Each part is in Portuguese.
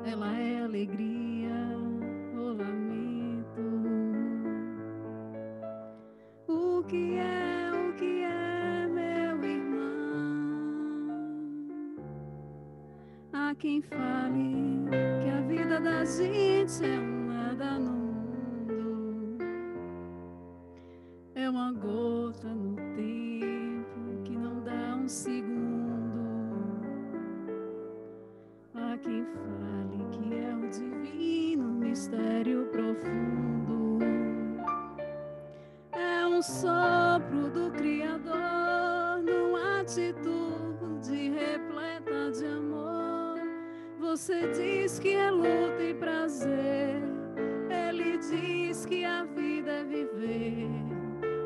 ela é alegria ou lamento. O que é, meu irmão? Há quem fale que a vida da gente é um nada no mundo, é uma gota no tempo que não dá um segundo. Há quem fale que é o divino mistério profundo, é um sopro do Criador numa atitude repleta de amor. Você diz que é luta e prazer, ele diz que a vida é viver,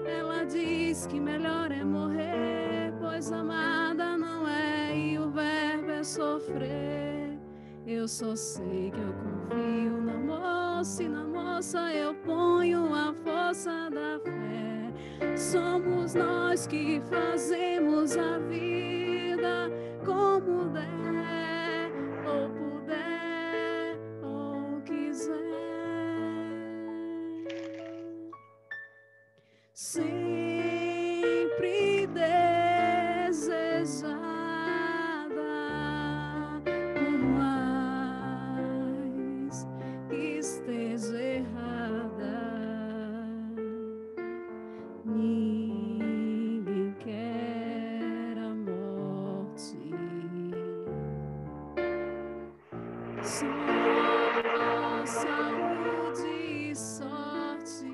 ela diz que melhor é morrer, pois amada não é e o verbo é sofrer. Eu só sei que eu confio na moça e na moça eu ponho a força da fé. Somos nós que fazemos a vida como der, ou puder, ou quiser. Sempre desejada por mais que esteja errada. Ninguém quer a morte, só saúde e sorte.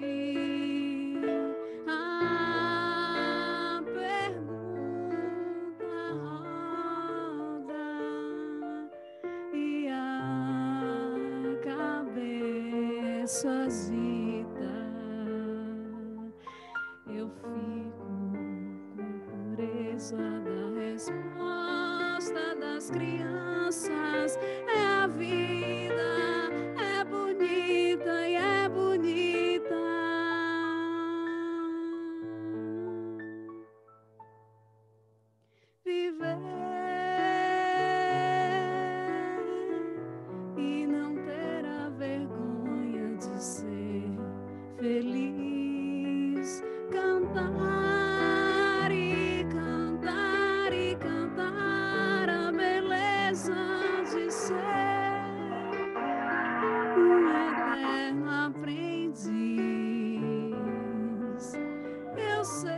A pergunta roda e a cabeça agita. Eu fico com pureza da resposta das crianças. É a vida, é bonita e é bonita. Viver e não ter a vergonha de ser feliz. Cantar e cantar e cantar a beleza de ser um eterno aprendiz. Eu sei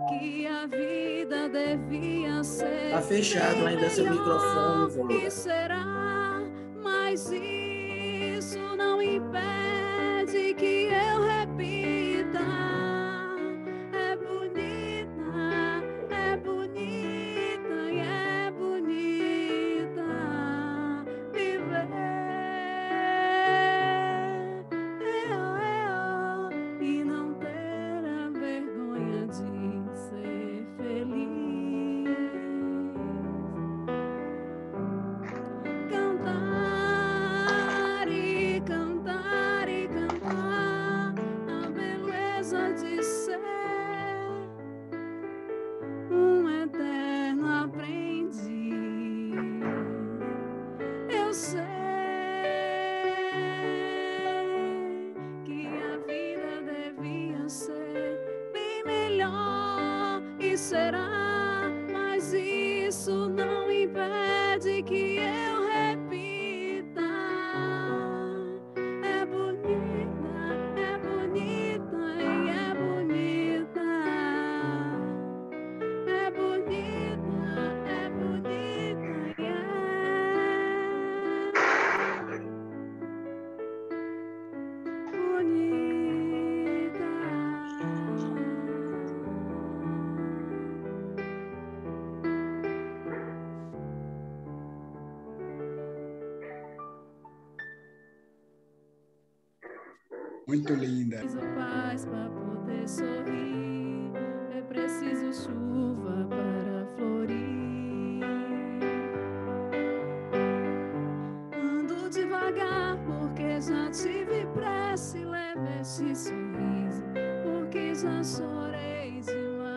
que a vida devia ser. Tá fechado ainda seu microfone, Volura. E será, mas isso não impede que eu repita. É bonita e é bonita viver. E não ter a vergonha de ser feliz. Cantar e cantar e cantar a beleza de ser um eterno aprendiz. Eu sei que a vida devia ser bem melhor e será, mas isso não impede que eu repita. É bonita e é bonita. É bonita e é Muito linda. É preciso paz para poder sorrir, é preciso chuva para florir. Ando devagar porque já tive pressa e leve este sorriso porque já chorei demais.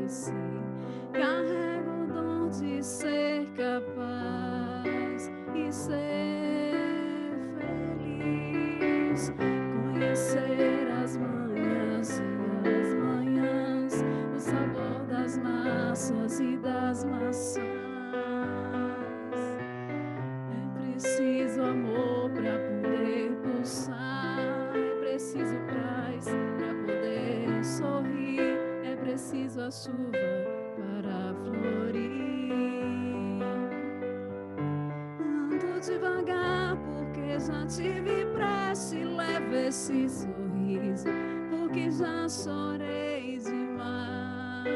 em si. Carrego o dom de ser capaz e ser feliz. Conhecer as manhãs e as manhãs, o sabor das massas e das maçãs. É preciso amor para poder pulsar, é preciso paz para poder sorrir, é preciso a chuva para florir. Ando devagar porque já tive pressa e levo esse sorriso porque já chorei demais.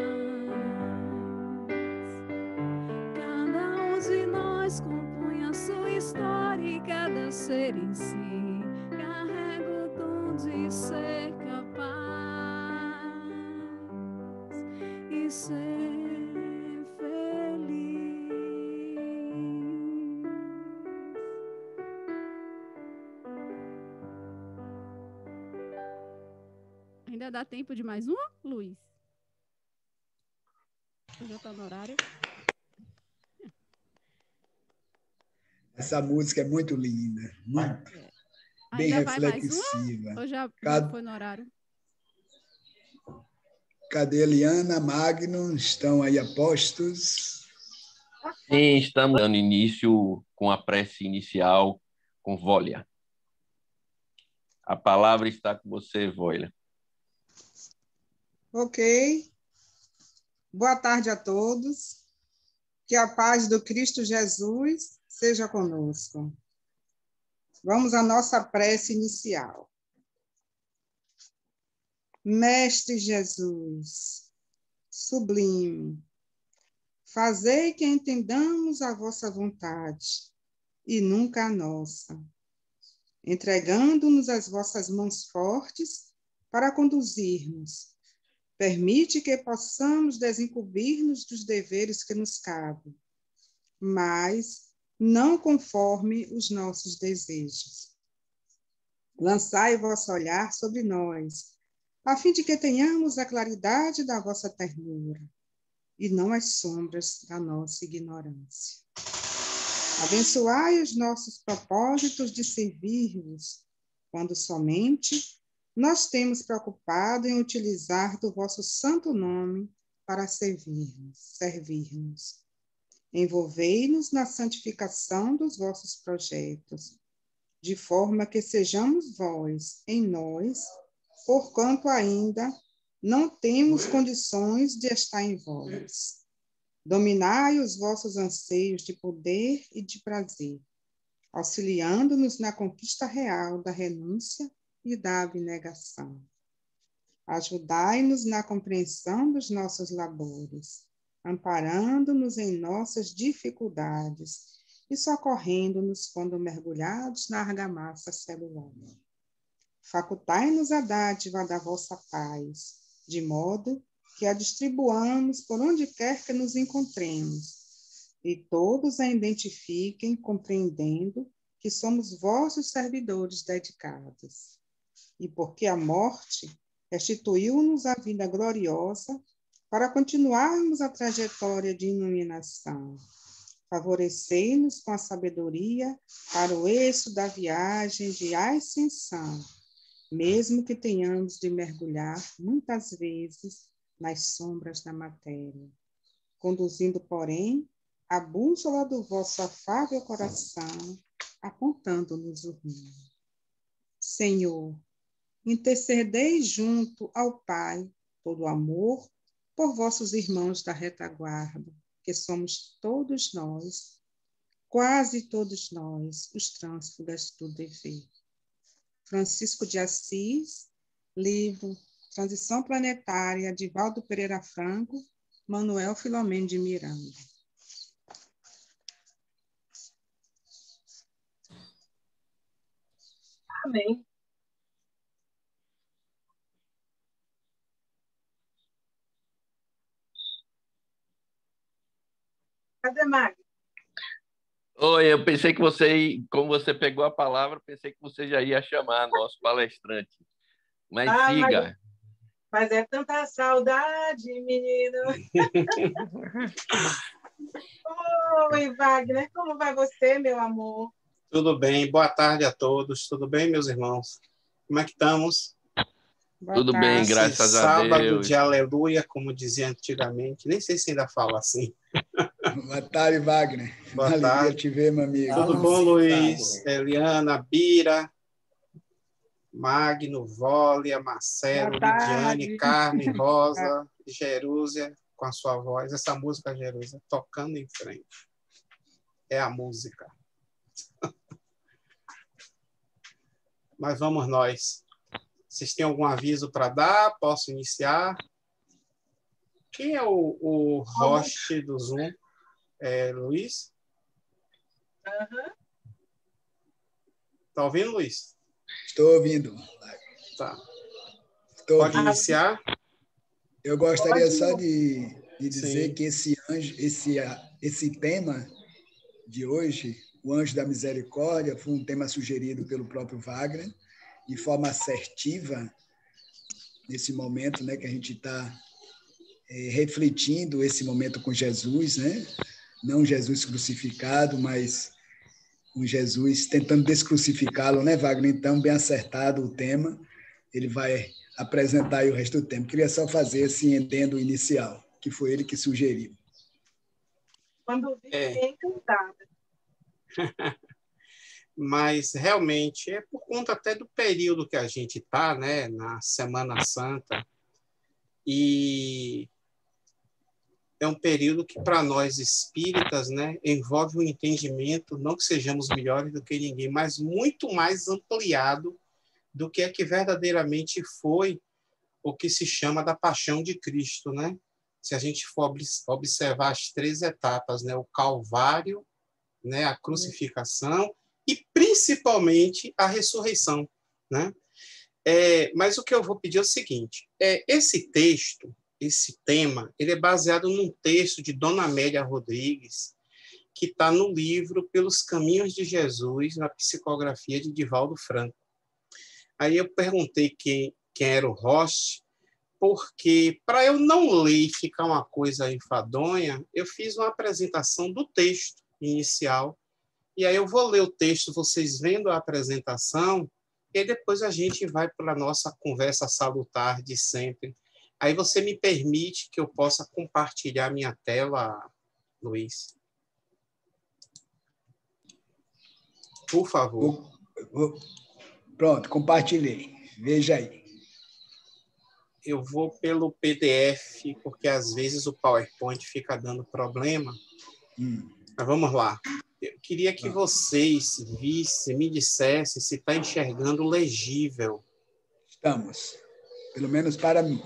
Cada um de nós compõe a sua história e cada ser em si carrega o dom de ser capaz e ser feliz. Ainda dá tempo de mais uma, Luiz? Já está no horário. Essa música é muito linda, muito bem Ainda vai mais reflexiva. uma? Ou já foi no horário? Cadê Eliana, Magno? Estão aí a postos? Sim, estamos dando início com a prece inicial com Vólia. A palavra está com você, Vólia. Ok. Boa tarde a todos. Que a paz do Cristo Jesus seja conosco. Vamos à nossa prece inicial. Mestre Jesus, sublime, fazei que entendamos a vossa vontade e nunca a nossa, entregando-nos as vossas mãos fortes para conduzirmos. Permite que possamos desincumbir-nos dos deveres que nos cabem, mas não conforme os nossos desejos. Lançai o vosso olhar sobre nós, a fim de que tenhamos a claridade da vossa ternura e não as sombras da nossa ignorância. Abençoai os nossos propósitos de servir-vos, quando somente nós temos preocupado em utilizar do vosso santo nome para servir-nos. Envolvei-nos na santificação dos vossos projetos, de forma que sejamos vós em nós, porquanto ainda não temos condições de estar em vós. Dominai os vossos anseios de poder e de prazer, auxiliando-nos na conquista real da renúncia e da abnegação. Ajudai-nos na compreensão dos nossos labores, amparando-nos em nossas dificuldades e socorrendo-nos quando mergulhados na argamassa celular. Facultai-nos a dádiva da vossa paz, de modo que a distribuamos por onde quer que nos encontremos, e todos a identifiquem compreendendo que somos vossos servidores dedicados. E porque a morte restituiu-nos a vida gloriosa para continuarmos a trajetória de iluminação. Favorecei-nos com a sabedoria para o êxito da viagem de ascensão, mesmo que tenhamos de mergulhar muitas vezes nas sombras da matéria, conduzindo, porém, a bússola do vosso afável coração, apontando-nos o rumo. Senhor, intercedei junto ao Pai todo amor por vossos irmãos da retaguarda, que somos todos nós, quase todos nós, os trânsfugas do dever. Francisco de Assis, livro Transição Planetária, de Valdo Pereira Franco, Manuel Filomeno de Miranda. Amém. Cadê Magno? Oi, eu pensei que você, como você pegou a palavra, pensei que você já ia chamar nosso palestrante. Mas siga. Mas é tanta saudade, menino. Oi, Wagner, como vai você, meu amor? Tudo bem, boa tarde a todos. Tudo bem, meus irmãos? Como é que estamos? Boa Tudo bem, tarde. Esse graças a sábado Deus. de aleluia, como dizia antigamente. Nem sei se ainda fala assim. Boa tarde, Wagner. Boa Uma alegria tarde. te ver, meu amigo. Tudo Não, bom, sim, Luiz? Wagner. Eliana, Bira, Magno, Vólia, Marcelo, Boa Lidiane, tarde. Carmen, Rosa, Jerúsia, com a sua voz. Essa música, Jerúsia, tocando em frente. É a música. Mas vamos nós. Vocês têm algum aviso para dar? Posso iniciar? Quem é o host do Zoom? É Luiz? Aham. Tá ouvindo, Luiz? Estou ouvindo. Tá. Estou Pode ouvindo. iniciar? Eu gostaria Pode. só de dizer Sim. que esse tema de hoje, o Anjo da Misericórdia, foi um tema sugerido pelo próprio Wagner, de forma assertiva, nesse momento, né, que a gente está refletindo esse momento com Jesus, né? Não Jesus crucificado, mas com Jesus tentando descrucificá-lo, né, Wagner? Então, bem acertado o tema, ele vai apresentar aí o resto do tempo. Queria só fazer esse entendo inicial, que foi ele que sugeriu. Quando vi, fiquei encantada. Mas realmente é por conta até do período que a gente está, né, na Semana Santa, e é um período que para nós espíritas, né, envolve um entendimento, não que sejamos melhores do que ninguém, mas muito mais ampliado do que é que verdadeiramente foi o que se chama da paixão de Cristo, né? Se a gente for observar as 3 etapas, né, o Calvário, né, a crucificação e principalmente a ressurreição, né? Mas o que eu vou pedir é o seguinte: esse texto, esse tema, ele é baseado num texto de Dona Amélia Rodrigues, que está no livro Pelos Caminhos de Jesus, na psicografia de Divaldo Franco. Aí eu perguntei quem era o host, porque, para eu não ler e ficar uma coisa enfadonha, eu fiz uma apresentação do texto inicial. E aí eu vou ler o texto, vocês vendo a apresentação, e depois a gente vai para a nossa conversa salutar de sempre. Aí você me permite que eu possa compartilhar minha tela, Luiz? Por favor. Pronto, compartilhei. Veja aí. Eu vou pelo PDF, porque às vezes o PowerPoint fica dando problema. Mas vamos lá. Eu queria que vocês vissem, me dissessem se está enxergando legível. Estamos. Pelo menos para mim.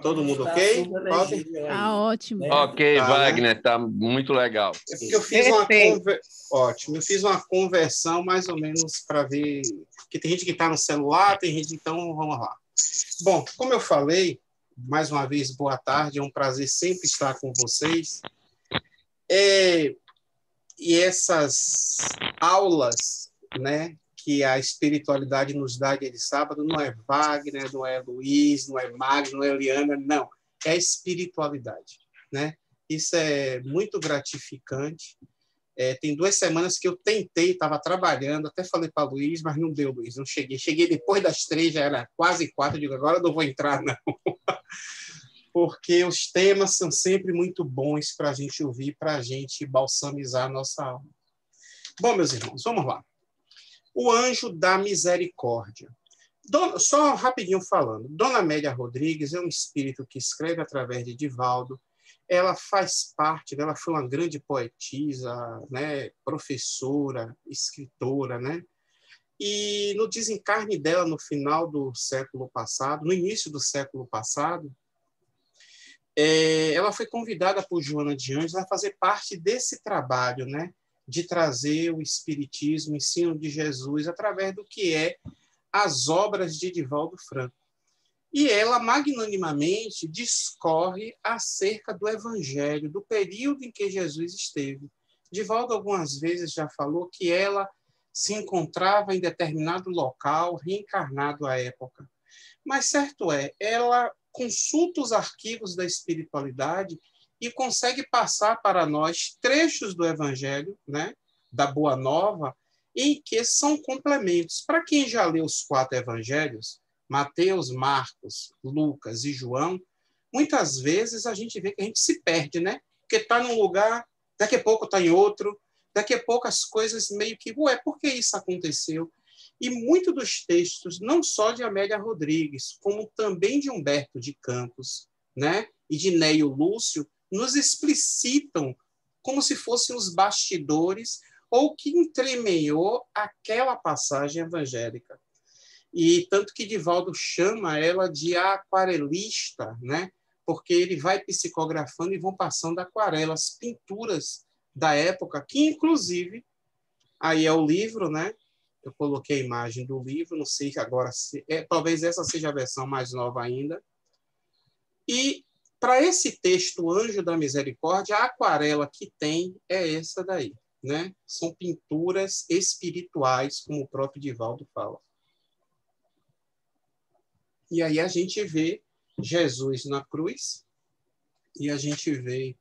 Todo mundo Está ok? super Pode? legível aí, Tá ótimo. né? Ok, Tá, Wagner, tá muito legal. É porque eu fiz uma Ótimo. Eu fiz uma conversão mais ou menos para ver, porque tem gente que está no celular, tem gente, então vamos lá. Bom, como eu falei, mais uma vez, boa tarde, é um prazer sempre estar com vocês. E essas aulas, né, que a espiritualidade nos dá dia de sábado, não é Wagner, não é Luiz, não é Magno, não é Eliana, não. É a espiritualidade, né? Isso é muito gratificante. Tem 2 semanas que eu tentei, estava trabalhando, até falei para Luiz, mas não deu, Luiz, não cheguei. Cheguei depois das 3, já era quase 4, eu digo, agora eu não vou entrar, não. Porque os temas são sempre muito bons para a gente ouvir, para a gente balsamizar a nossa alma. Bom, meus irmãos, vamos lá. O Anjo da Misericórdia. Só rapidinho falando, Dona Amélia Rodrigues é um espírito que escreve através de Divaldo. Ela faz parte, ela foi uma grande poetisa, né, professora, escritora, né? E no desencarne dela, no final do século passado, no início do século passado, ela foi convidada por Joana de Anjos a fazer parte desse trabalho, né, de trazer o Espiritismo, o ensino de Jesus, através do que é as obras de Divaldo Franco. E ela, magnanimamente, discorre acerca do Evangelho, do período em que Jesus esteve. Divaldo, algumas vezes, já falou que ela se encontrava em determinado local, reencarnado à época. Mas certo é, ela consulta os arquivos da espiritualidade e consegue passar para nós trechos do Evangelho, né, da Boa Nova, em que são complementos. Para quem já leu os 4 evangelhos, Mateus, Marcos, Lucas e João, muitas vezes a gente vê que a gente se perde, né? Porque está num lugar, daqui a pouco está em outro, daqui a pouco as coisas meio que, por que isso aconteceu? E muitos dos textos, não só de Amélia Rodrigues, como também de Humberto de Campos, né? E de Neio Lúcio, nos explicitam como se fossem os bastidores ou que entremeou aquela passagem evangélica. E tanto que Divaldo chama ela de aquarelista, né? Porque ele vai psicografando e vão passando aquarelas, pinturas da época, que inclusive, aí é o livro, né? Eu coloquei a imagem do livro, não sei agora, talvez essa seja a versão mais nova ainda. E para esse texto, Anjo da Misericórdia, a aquarela que tem é essa daí, né? São pinturas espirituais, como o próprio Divaldo fala. E aí a gente vê Jesus na cruz, e a gente vê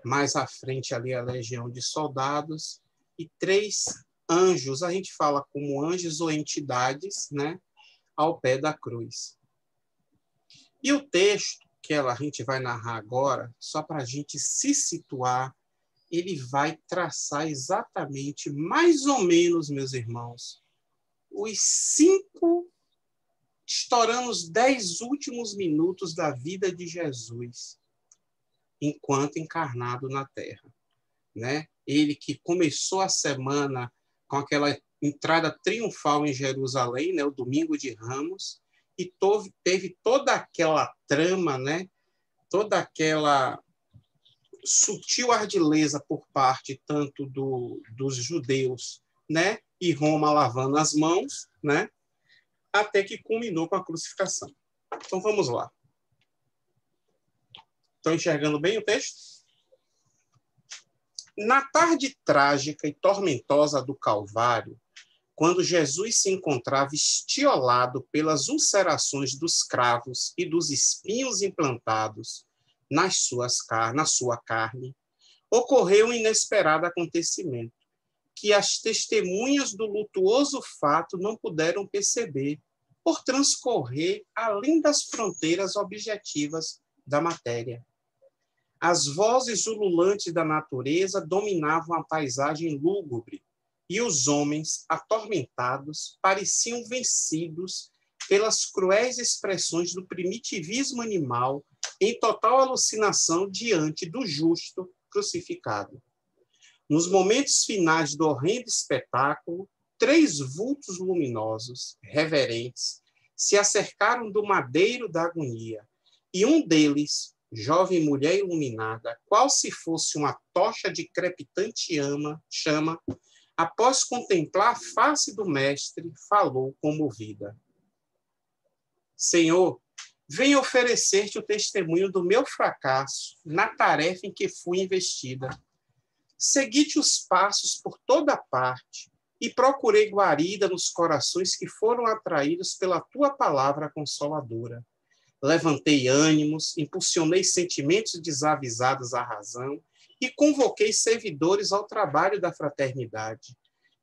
mais à frente ali a legião de soldados e 3 anjos, a gente fala como anjos ou entidades, né, ao pé da cruz. E o texto que a gente vai narrar agora, só para a gente se situar, ele vai traçar exatamente, mais ou menos, meus irmãos, os 5, estourando os 10 últimos minutos da vida de Jesus, enquanto encarnado na Terra, né? Ele que começou a semana com aquela entrada triunfal em Jerusalém, né? O Domingo de Ramos, e teve toda aquela trama, né? Toda aquela sutil ardileza por parte tanto dos judeus, né? E Roma lavando as mãos, né? Até que culminou com a crucificação. Então, vamos lá. Estão enxergando bem o texto? Na tarde trágica e tormentosa do Calvário, quando Jesus se encontrava estiolado pelas ulcerações dos cravos e dos espinhos implantados na sua carne, ocorreu um inesperado acontecimento, que as testemunhas do lutuoso fato não puderam perceber, por transcorrer além das fronteiras objetivas da matéria. As vozes ululantes da natureza dominavam a paisagem lúgubre, e os homens, atormentados, pareciam vencidos pelas cruéis expressões do primitivismo animal em total alucinação diante do justo crucificado. Nos momentos finais do horrendo espetáculo, 3 vultos luminosos, reverentes, se acercaram do madeiro da agonia, e um deles, jovem mulher iluminada, qual se fosse uma tocha de crepitante chama, após contemplar a face do mestre, falou comovida: Senhor, venho oferecer-te o testemunho do meu fracasso na tarefa em que fui investida. Segui-te os passos por toda parte e procurei guarida nos corações que foram atraídos pela tua palavra consoladora. Levantei ânimos, impulsionei sentimentos desavisados à razão e convoquei servidores ao trabalho da fraternidade.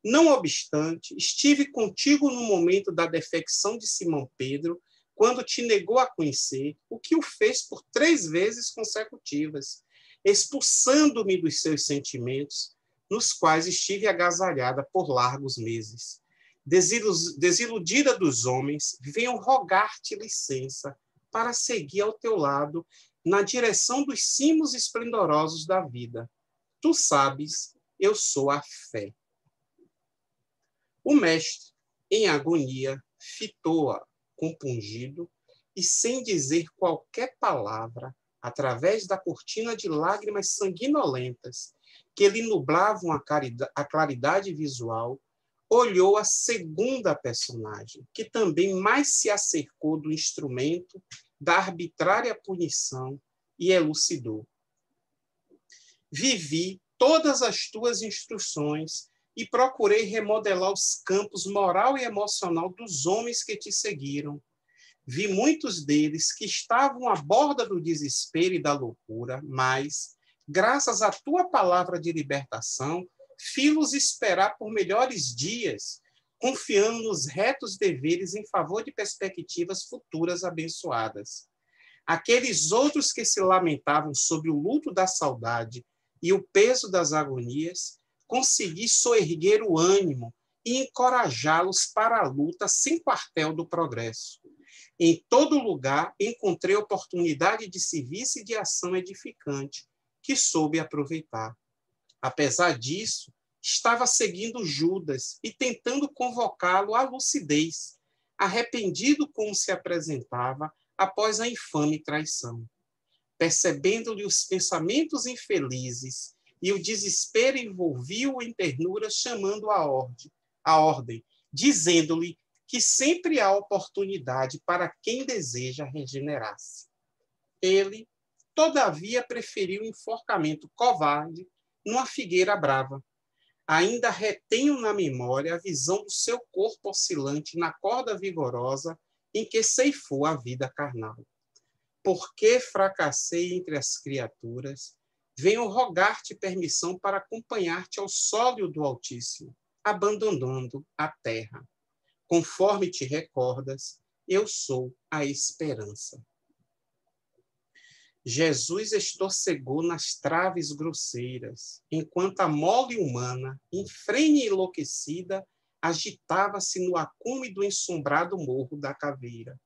Não obstante, estive contigo no momento da defecção de Simão Pedro, quando te negou a conhecer, o que o fez por 3 vezes consecutivas, expulsando-me dos seus sentimentos, nos quais estive agasalhada por largos meses. Desiludida dos homens, venho rogar-te licença para seguir ao teu lado na direção dos cimos esplendorosos da vida. Tu sabes, eu sou a fé. O mestre, em agonia, fitou-a compungido e, sem dizer qualquer palavra, através da cortina de lágrimas sanguinolentas que lhe nublavam a claridade visual, olhou a segunda personagem, que também mais se acercou do instrumento da arbitrária punição e elucidou. Vivi todas as tuas instruções e procurei remodelar os campos moral e emocional dos homens que te seguiram. Vi muitos deles que estavam à borda do desespero e da loucura, mas, graças à tua palavra de libertação, fi-los esperar por melhores dias, confiando nos retos deveres em favor de perspectivas futuras abençoadas. Aqueles outros que se lamentavam sobre o luto da saudade e o peso das agonias, consegui soerguer o ânimo e encorajá-los para a luta sem quartel do progresso. Em todo lugar encontrei oportunidade de serviço e de ação edificante, que soube aproveitar. Apesar disso, estava seguindo Judas e tentando convocá-lo à lucidez, arrependido como se apresentava após a infame traição. Percebendo-lhe os pensamentos infelizes e o desespero envolvia-o em ternura, chamando a ordem, dizendo-lhe que sempre há oportunidade para quem deseja regenerar-se. Ele, todavia, preferiu o enforcamento covarde numa figueira brava. Ainda retenho na memória a visão do seu corpo oscilante na corda vigorosa em que ceifou a vida carnal. Porque fracassei entre as criaturas, venho rogar-te permissão para acompanhar-te ao sólio do Altíssimo, abandonando a terra. Conforme te recordas, eu sou a esperança. Jesus estorcegou nas traves grosseiras, enquanto a mole humana, enfrenha e enlouquecida, agitava-se no acume do ensombrado morro da caveira.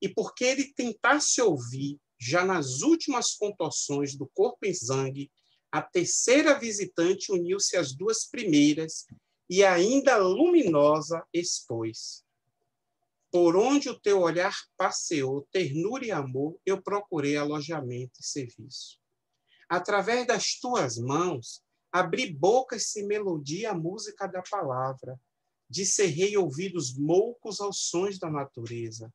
E porque ele tentasse ouvir, já nas últimas contorções do corpo exangue, a terceira visitante uniu-se às duas primeiras e ainda luminosa expôs. Por onde o teu olhar passeou, ternura e amor, eu procurei alojamento e serviço. Através das tuas mãos, abri bocas sem melodia a música da palavra, discerrei ouvidos moucos aos sons da natureza,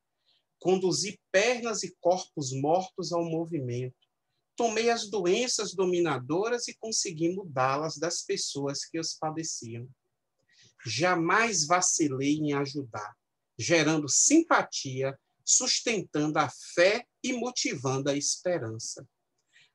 conduzi pernas e corpos mortos ao movimento, tomei as doenças dominadoras e consegui mudá-las das pessoas que os padeciam. Jamais vacilei em ajudar, gerando simpatia, sustentando a fé e motivando a esperança.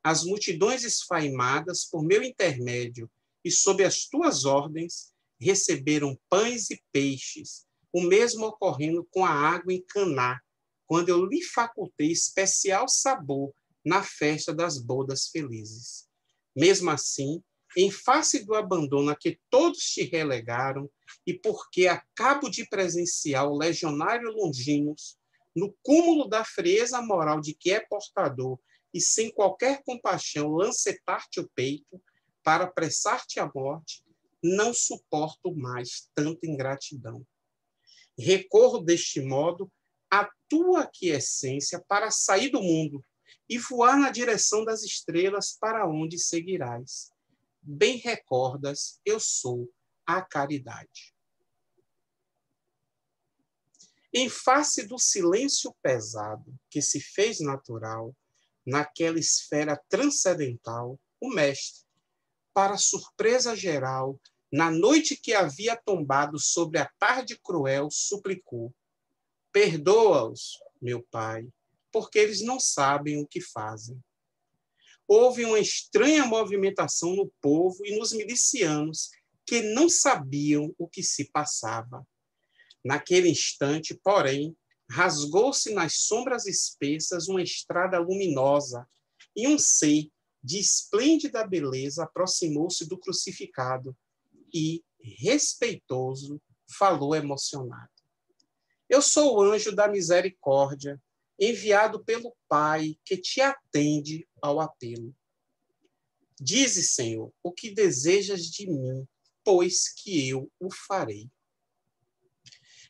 As multidões esfaimadas, por meu intermédio e sob as tuas ordens, receberam pães e peixes, o mesmo ocorrendo com a água em Caná, quando eu lhe facultei especial sabor na festa das bodas felizes. Mesmo assim, em face do abandono a que todos te relegaram, e porque acabo de presenciar o legionário Longinos, no cúmulo da frieza moral de que é portador, e sem qualquer compaixão lancetar-te o peito, para apressar-te à morte, não suporto mais tanta ingratidão. Recorro deste modo à tua aquiescência para sair do mundo e voar na direção das estrelas para onde seguirás. Bem recordas, eu sou a caridade. Em face do silêncio pesado que se fez natural naquela esfera transcendental, o mestre, para surpresa geral, na noite que havia tombado sobre a tarde cruel, suplicou: perdoa-os, meu pai, porque eles não sabem o que fazem. Houve uma estranha movimentação no povo e nos milicianos que não sabiam o que se passava. Naquele instante, porém, rasgou-se nas sombras espessas uma estrada luminosa e um ser de esplêndida beleza aproximou-se do crucificado e, respeitoso, falou emocionado. Eu sou o anjo da misericórdia, enviado pelo Pai, que te atende ao apelo. Dize, Senhor, o que desejas de mim, pois que eu o farei.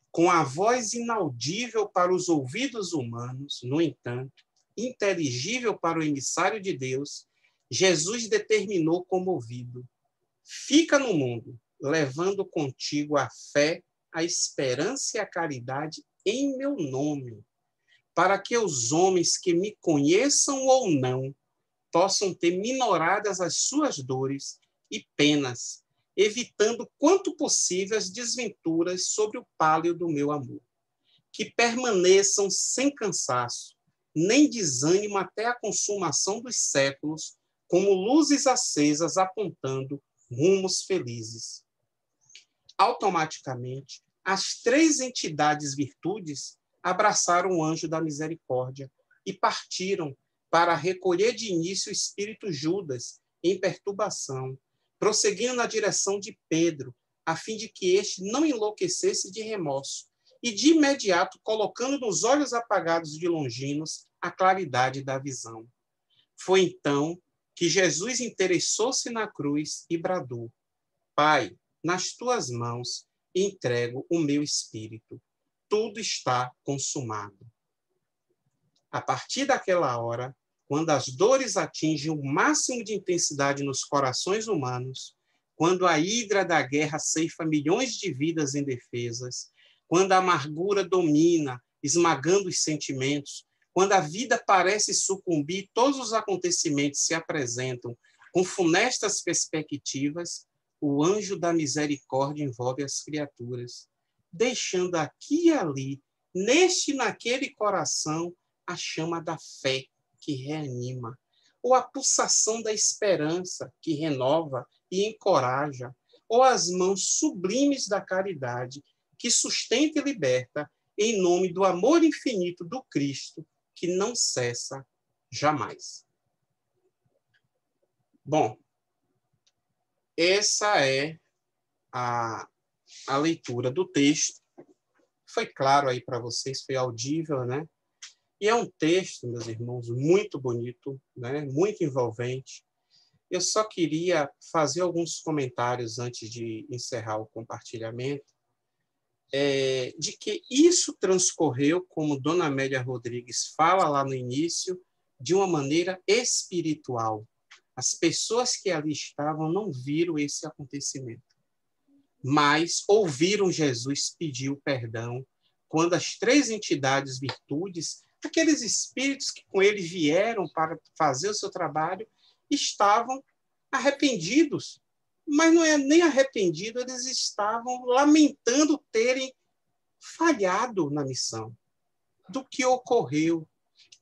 Com a voz inaudível para os ouvidos humanos, no entanto, inteligível para o emissário de Deus, Jesus determinou comovido: fica no mundo, levando contigo a fé, a esperança e a caridade em meu nome, para que os homens que me conheçam ou não possam ter minoradas as suas dores e penas, evitando quanto possível as desventuras sobre o pálio do meu amor. que permaneçam sem cansaço, nem desânimo até a consumação dos séculos, como luzes acesas apontando rumos felizes. Automaticamente, as 3 entidades virtudes abraçaram o anjo da misericórdia e partiram para recolher de início o espírito Judas em perturbação, prosseguindo na direção de Pedro, a fim de que este não enlouquecesse de remorso, e de imediato colocando nos olhos apagados de Longinos a claridade da visão. Foi então que Jesus interessou-se na cruz e bradou: Pai, nas tuas mãos entrego o meu espírito. Tudo está consumado. A partir daquela hora, quando as dores atingem o máximo de intensidade nos corações humanos, quando a hidra da guerra ceifa milhões de vidas indefesas, quando a amargura domina, esmagando os sentimentos, quando a vida parece sucumbir, todos os acontecimentos se apresentam com funestas perspectivas, o anjo da misericórdia envolve as criaturas, deixando aqui e ali, neste e naquele coração, a chama da fé que reanima, ou a pulsação da esperança que renova e encoraja, ou as mãos sublimes da caridade que sustenta e liberta em nome do amor infinito do Cristo, que não cessa jamais. Bom, essa é a leitura do texto. Foi claro aí para vocês, foi audível, né? E é um texto, meus irmãos, muito bonito, né? Muito envolvente. Eu só queria fazer alguns comentários antes de encerrar o compartilhamento, de que isso transcorreu, como Dona Amélia Rodrigues fala lá no início, de uma maneira espiritual. As pessoas que ali estavam não viram esse acontecimento, mas ouviram Jesus pedir o perdão quando as 3 entidades virtudes, aqueles espíritos que com ele vieram para fazer o seu trabalho, estavam arrependidos. Mas não é nem arrependido, eles estavam lamentando terem falhado na missão, do que ocorreu.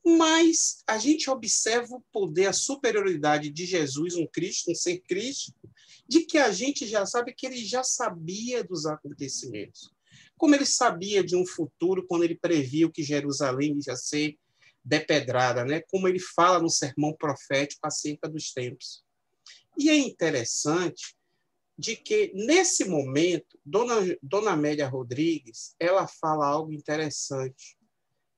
Mas a gente observa o poder, a superioridade de Jesus, um Cristo, um ser crístico, de que a gente já sabe que ele já sabia dos acontecimentos. Como ele sabia de um futuro, quando ele previu que Jerusalém ia ser depedrada, né? Como ele fala no sermão profético acerca dos tempos. E é interessante de que, nesse momento, Dona Amélia Rodrigues, ela fala algo interessante,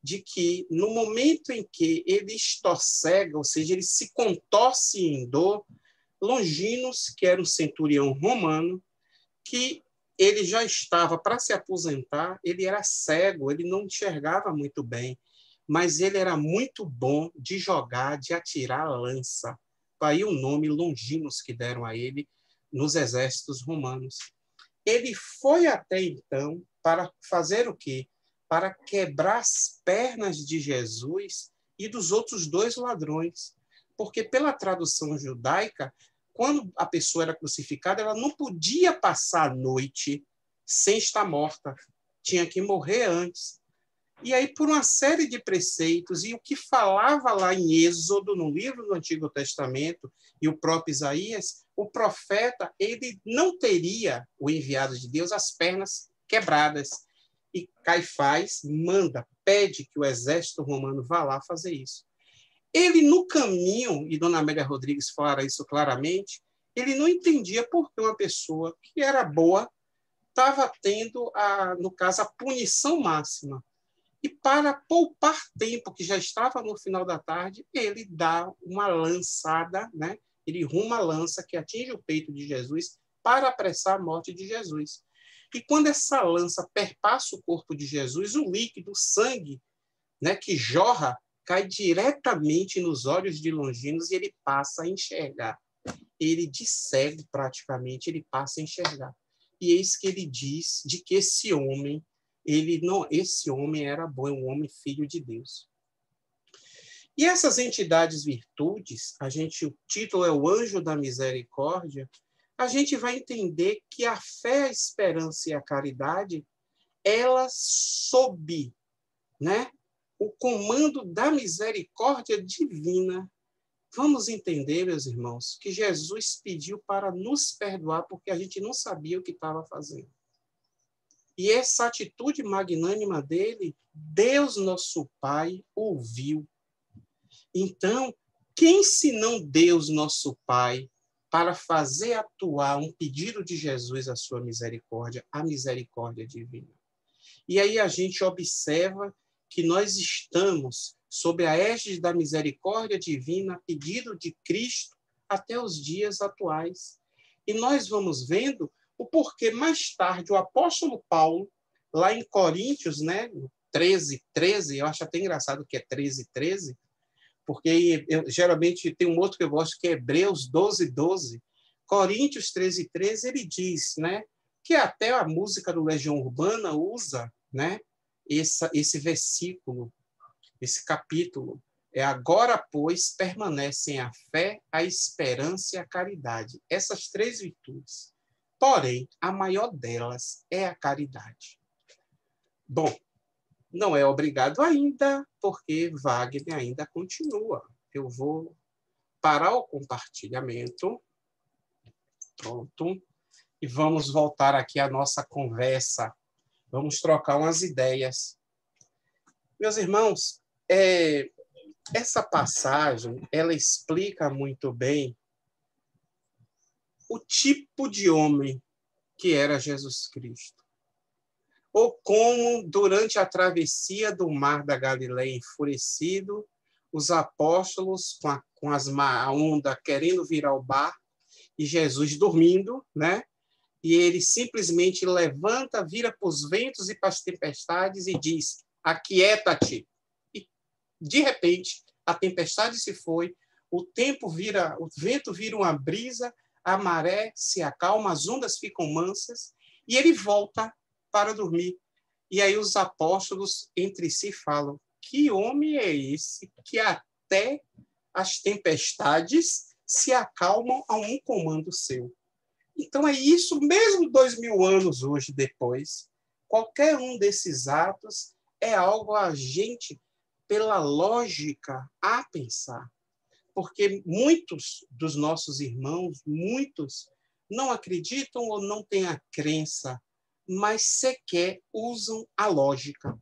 de que, no momento em que ele estorcega, ou seja, ele se contorce em dor, Longinos, que era um centurião romano, que ele já estava para se aposentar, ele era cego, ele não enxergava muito bem, mas ele era muito bom de jogar, de atirar a lança. Aí o nome Longinos que deram a ele nos exércitos romanos. Ele foi até então para fazer o quê? Para quebrar as pernas de Jesus e dos outros 2 ladrões. Porque pela tradução judaica, quando a pessoa era crucificada, ela não podia passar a noite sem estar morta. Tinha que morrer antes. E aí, por uma série de preceitos, e o que falava lá em Êxodo, no livro do Antigo Testamento, e o próprio Isaías, o profeta, ele não teria, o enviado de Deus, as pernas quebradas. E Caifás pede que o exército romano vá lá fazer isso. Ele, no caminho, e Dona Amélia Rodrigues fala isso claramente, ele não entendia por que uma pessoa que era boa estava tendo, no caso, a punição máxima. E para poupar tempo, que já estava no final da tarde, ele dá uma lançada, né? Ele ruma a lança que atinge o peito de Jesus para apressar a morte de Jesus. E quando essa lança perpassa o corpo de Jesus, o líquido, o sangue, né, que jorra, cai diretamente nos olhos de Longinos e ele passa a enxergar. Ele, de cego, praticamente, ele passa a enxergar. E eis que ele diz de que esse homem era bom, um homem filho de Deus. E essas entidades virtudes, o título é o Anjo da Misericórdia, a gente vai entender que a fé, a esperança e a caridade, ela sob, né, o comando da misericórdia divina. Vamos entender, meus irmãos, que Jesus pediu para nos perdoar porque a gente não sabia o que estava fazendo. E essa atitude magnânima dele, Deus nosso Pai ouviu. Então, quem senão Deus nosso Pai para fazer atuar um pedido de Jesus à sua misericórdia, a misericórdia divina? E aí a gente observa que nós estamos sob a égide da misericórdia divina, pedido de Cristo, até os dias atuais. E nós vamos vendo o porquê mais tarde o apóstolo Paulo, lá em Coríntios, né, 13, eu acho até engraçado que é 13, porque geralmente tem um outro que eu gosto, que é Hebreus 12. Coríntios 13, ele diz, né, que até a música do Legião Urbana usa, né, esse versículo, esse capítulo. Agora, pois, permanecem a fé, a esperança e a caridade. Essas 3 virtudes. Porém, a maior delas é a caridade. Bom, não é obrigado ainda, porque Wagner ainda continua. Eu vou parar o compartilhamento. Pronto. E vamos voltar aqui à nossa conversa. Vamos trocar umas ideias. Meus irmãos, essa passagem, ela explica muito bem o tipo de homem que era Jesus Cristo. Ou como, durante a travessia do mar da Galileia enfurecido, os apóstolos, com a onda querendo vir ao barco, e Jesus dormindo, né? E ele simplesmente levanta, vira para os ventos e para as tempestades e diz: aquieta-te. E, de repente, a tempestade se foi, o vento vira uma brisa, a maré se acalma, as ondas ficam mansas, e ele volta para dormir. E aí os apóstolos entre si falam: que homem é esse que até as tempestades se acalmam a um comando seu? Então é isso, mesmo 2000 anos hoje depois, qualquer um desses atos é algo a gente, pela lógica, a pensar. Porque muitos dos nossos irmãos, muitos, não acreditam ou não têm a crença, mas sequer usam a lógica.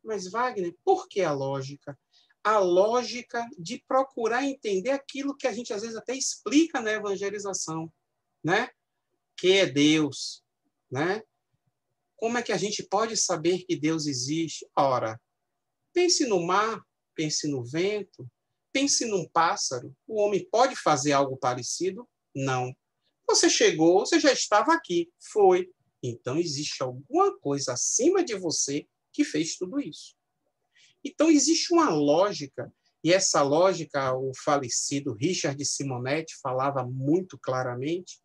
Mas, Wagner, por que a lógica? A lógica de procurar entender aquilo que a gente, às vezes, até explica na evangelização, né? Que é Deus, né? Como é que a gente pode saber que Deus existe? Ora, pense no mar, pense no vento, pense num pássaro. O homem pode fazer algo parecido? Não. Você chegou, você já estava aqui. Foi. Então, existe alguma coisa acima de você que fez tudo isso. Então, existe uma lógica, e essa lógica, o falecido Richard Simonetti falava muito claramente,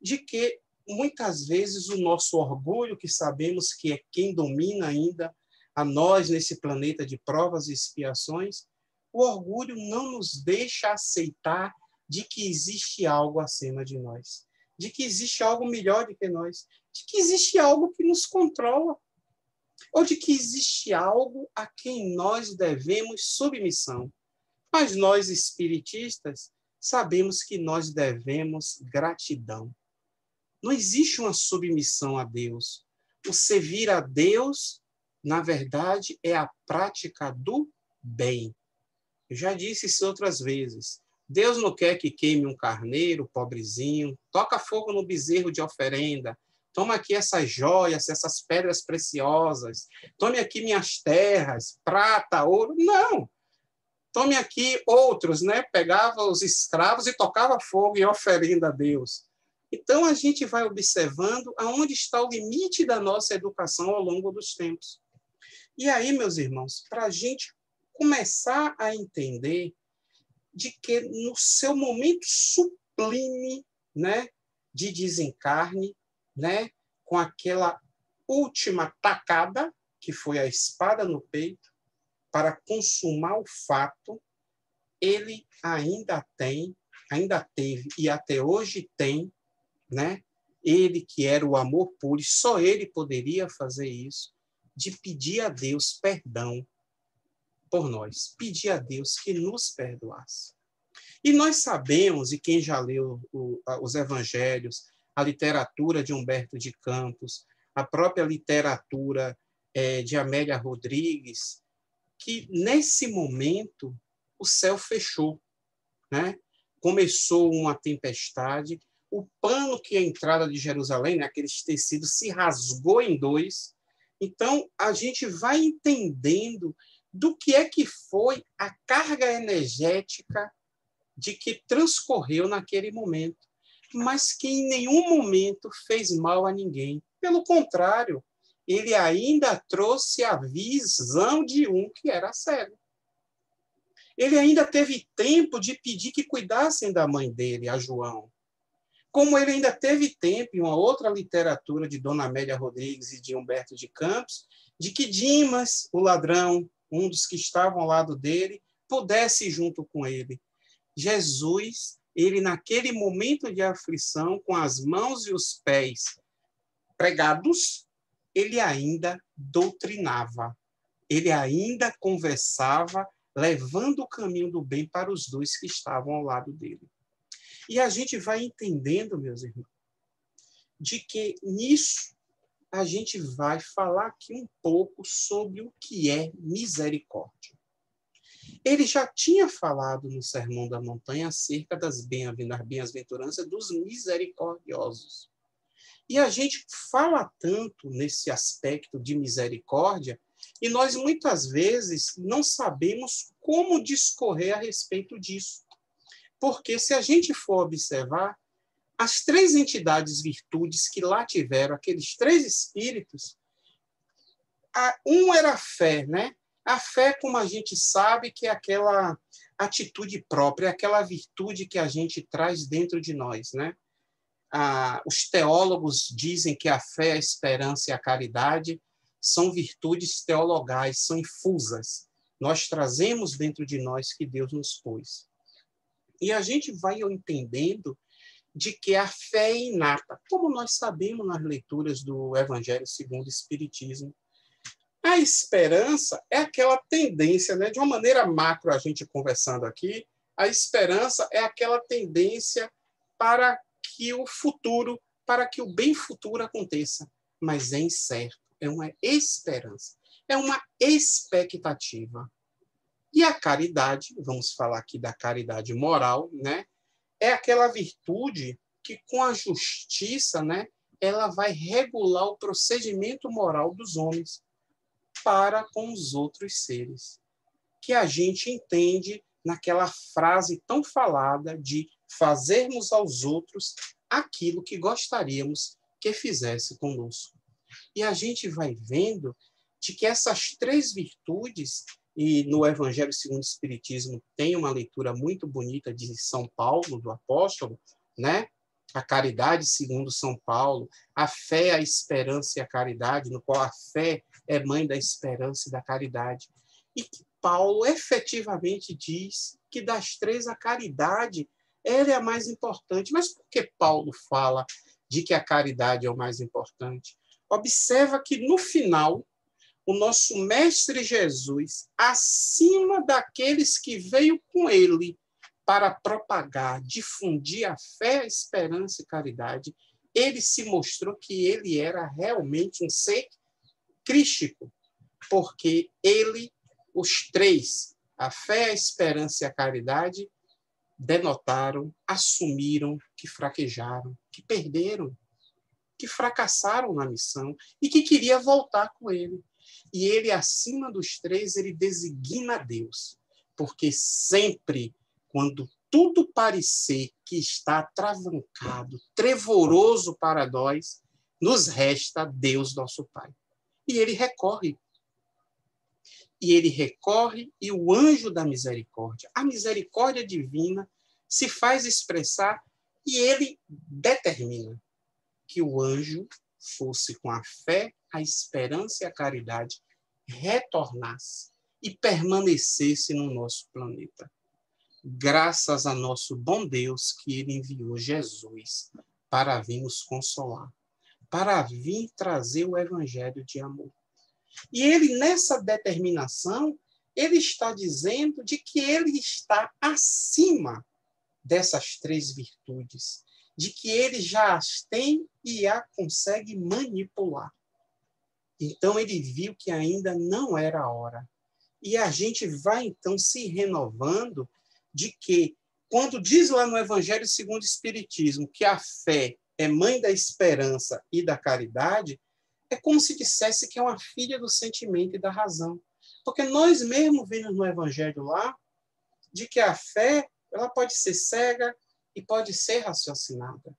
de que, muitas vezes, o nosso orgulho, que sabemos que é quem domina ainda a nós nesse planeta de provas e expiações, o orgulho não nos deixa aceitar de que existe algo acima de nós, de que existe algo melhor do que nós, de que existe algo que nos controla, ou de que existe algo a quem nós devemos submissão. Mas nós, espiritistas, sabemos que nós devemos gratidão. Não existe uma submissão a Deus. O servir a Deus, na verdade, é a prática do bem. Eu já disse isso outras vezes. Deus não quer que queime um carneiro, pobrezinho, toca fogo no bezerro de oferenda, toma aqui essas joias, essas pedras preciosas, tome aqui minhas terras, prata, ouro. Não! Tome aqui outros, né? Pegava os escravos e tocava fogo em oferenda a Deus. Então, a gente vai observando aonde está o limite da nossa educação ao longo dos tempos. E aí, meus irmãos, para a gente começar a entender de que no seu momento sublime, né, de desencarne, né, com aquela última tacada, que foi a espada no peito, para consumar o fato, ele ainda teve e até hoje tem, né, ele que era o amor puro, e só ele poderia fazer isso, de pedir a Deus perdão por nós, pedir a Deus que nos perdoasse. E nós sabemos, e quem já leu os evangelhos, a literatura de Humberto de Campos, a própria literatura de Amélia Rodrigues, que nesse momento o céu fechou, né? Começou uma tempestade, o pano que é a entrada de Jerusalém, né, aqueles tecidos, se rasgou em dois. Então, a gente vai entendendo do que é que foi a carga energética de que transcorreu naquele momento, mas que em nenhum momento fez mal a ninguém. Pelo contrário, ele ainda trouxe a visão de um que era cego. Ele ainda teve tempo de pedir que cuidassem da mãe dele, a João. Como ele ainda teve tempo, em uma outra literatura de Dona Amélia Rodrigues e de Humberto de Campos, de que Dimas, o ladrão, um dos que estavam ao lado dele, pudesse ir junto com ele. Jesus, ele naquele momento de aflição, com as mãos e os pés pregados, ele ainda doutrinava, ele ainda conversava, levando o caminho do bem para os dois que estavam ao lado dele. E a gente vai entendendo, meus irmãos, de que nisso a gente vai falar aqui um pouco sobre o que é misericórdia. Ele já tinha falado no Sermão da Montanha acerca das bem-aventuranças dos misericordiosos. E a gente fala tanto nesse aspecto de misericórdia e nós muitas vezes não sabemos como discorrer a respeito disso. Porque se a gente for observar, as três entidades virtudes que lá tiveram, aqueles três espíritos, um era a fé, né? A fé, como a gente sabe, que é aquela atitude própria, aquela virtude que a gente traz dentro de nós, né? Os teólogos dizem que a fé, a esperança e a caridade são virtudes teologais, são infusas. Nós trazemos dentro de nós que Deus nos pôs. E a gente vai entendendo de que a fé é inata, como nós sabemos nas leituras do Evangelho segundo o Espiritismo. A esperança é aquela tendência, né? De uma maneira macro, a gente conversando aqui, a esperança é aquela tendência para que o futuro, para que o bem futuro aconteça. Mas é incerto, é uma esperança, é uma expectativa. E a caridade, vamos falar aqui da caridade moral, né? É aquela virtude que, com a justiça, né, ela vai regular o procedimento moral dos homens para com os outros seres. Que a gente entende naquela frase tão falada de fazermos aos outros aquilo que gostaríamos que fizesse conosco. E a gente vai vendo de que essas três virtudes, e no Evangelho segundo o Espiritismo tem uma leitura muito bonita de São Paulo, do apóstolo, né? A caridade segundo São Paulo, a fé, a esperança e a caridade, no qual a fé é mãe da esperança e da caridade. E que Paulo efetivamente diz que das três a caridade ela é a mais importante. Mas por que Paulo fala de que a caridade é o mais importante? Observa que no final o nosso Mestre Jesus, acima daqueles que veio com ele para propagar, difundir a fé, a esperança e caridade, ele se mostrou que ele era realmente um ser crístico, porque ele, os três, a fé, a esperança e a caridade, denotaram, assumiram que fraquejaram, que perderam, que fracassaram na missão e que queria voltar com ele. E ele, acima dos três, ele designa Deus, porque sempre, quando tudo parecer que está atravancado, trevoroso para nós, nos resta Deus, nosso Pai. E ele recorre. E o anjo da misericórdia, a misericórdia divina, se faz expressar e ele determina que o anjo fosse com a fé, a esperança e a caridade, retornasse e permanecesse no nosso planeta. Graças a nosso bom Deus que ele enviou Jesus para vir nos consolar, para vir trazer o evangelho de amor. E ele, nessa determinação, ele está dizendo de que ele está acima dessas 3 virtudes, de que ele já as tem e a consegue manipular. Então, ele viu que ainda não era a hora. E a gente vai, então, se renovando de que, quando diz lá no Evangelho segundo o Espiritismo que a fé é mãe da esperança e da caridade, é como se dissesse que é uma filha do sentimento e da razão. Porque nós mesmos vemos no Evangelho lá de que a fé ela pode ser cega e pode ser raciocinada.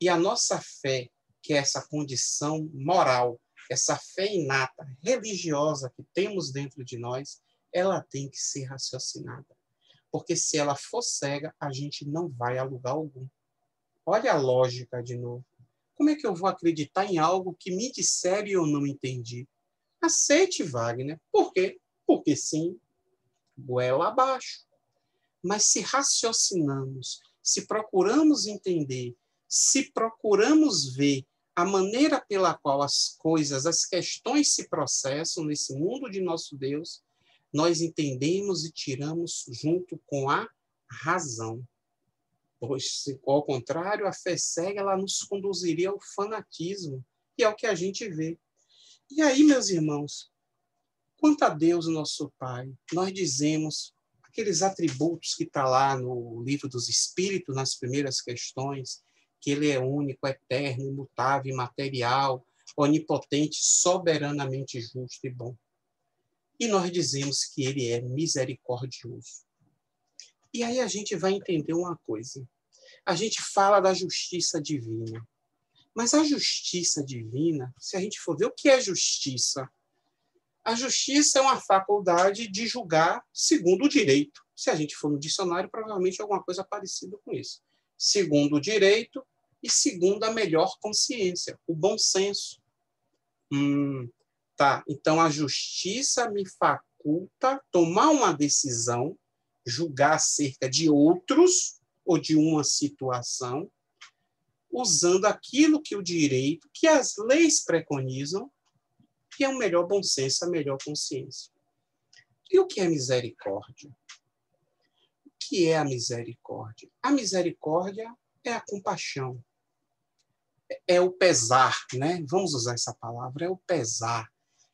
E a nossa fé, que é essa condição moral, essa fé inata, religiosa que temos dentro de nós, ela tem que ser raciocinada. Porque se ela for cega, a gente não vai a lugar algum. Olha a lógica de novo. Como é que eu vou acreditar em algo que me disseram e eu não entendi? Aceite, Wagner. Por quê? Porque sim, goela abaixo. Mas se raciocinamos, se procuramos entender, se procuramos ver a maneira pela qual as coisas, as questões se processam nesse mundo de nosso Deus, nós entendemos e tiramos junto com a razão. Pois, se ao contrário, a fé cega ela nos conduziria ao fanatismo, e é o que a gente vê. E aí, meus irmãos, quanto a Deus, nosso Pai, nós dizemos aqueles atributos que está lá no Livro dos Espíritos, nas primeiras questões, que ele é único, eterno, imutável, imaterial, onipotente, soberanamente justo e bom. E nós dizemos que ele é misericordioso. E aí a gente vai entender uma coisa. A gente fala da justiça divina. Mas a justiça divina, se a gente for ver o que é justiça, a justiça é uma faculdade de julgar segundo o direito. Se a gente for no dicionário, provavelmente é alguma coisa parecida com isso. Segundo o direito e segundo a melhor consciência, o bom senso. Tá, então a justiça me faculta tomar uma decisão, julgar acerca de outros ou de uma situação, usando aquilo que o direito, que as leis preconizam, que é o melhor bom senso, a melhor consciência. E o que é misericórdia? O que é a misericórdia? A misericórdia é a compaixão, é o pesar, né? Vamos usar essa palavra, é o pesar,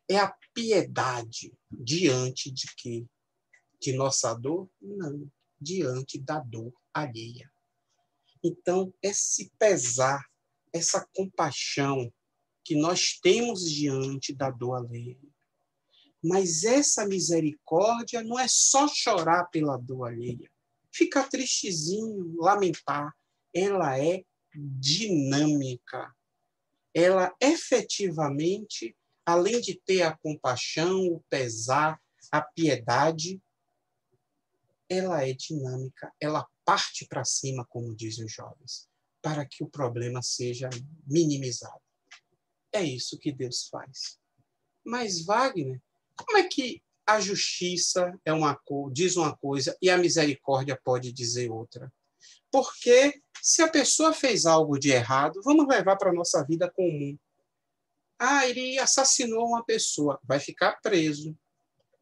é a piedade diante de quê? De nossa dor? Não, diante da dor alheia. Então, esse pesar, essa compaixão que nós temos diante da dor alheia. Mas essa misericórdia não é só chorar pela dor alheia, ficar tristezinho, lamentar. Ela é dinâmica. Ela efetivamente, além de ter a compaixão, o pesar, a piedade, ela é dinâmica, ela parte para cima, como dizem os jovens, para que o problema seja minimizado. É isso que Deus faz. Mas, Wagner, como é que a justiça diz uma coisa e a misericórdia pode dizer outra? Porque se a pessoa fez algo de errado, vamos levar para a nossa vida comum. Ele assassinou uma pessoa, vai ficar preso.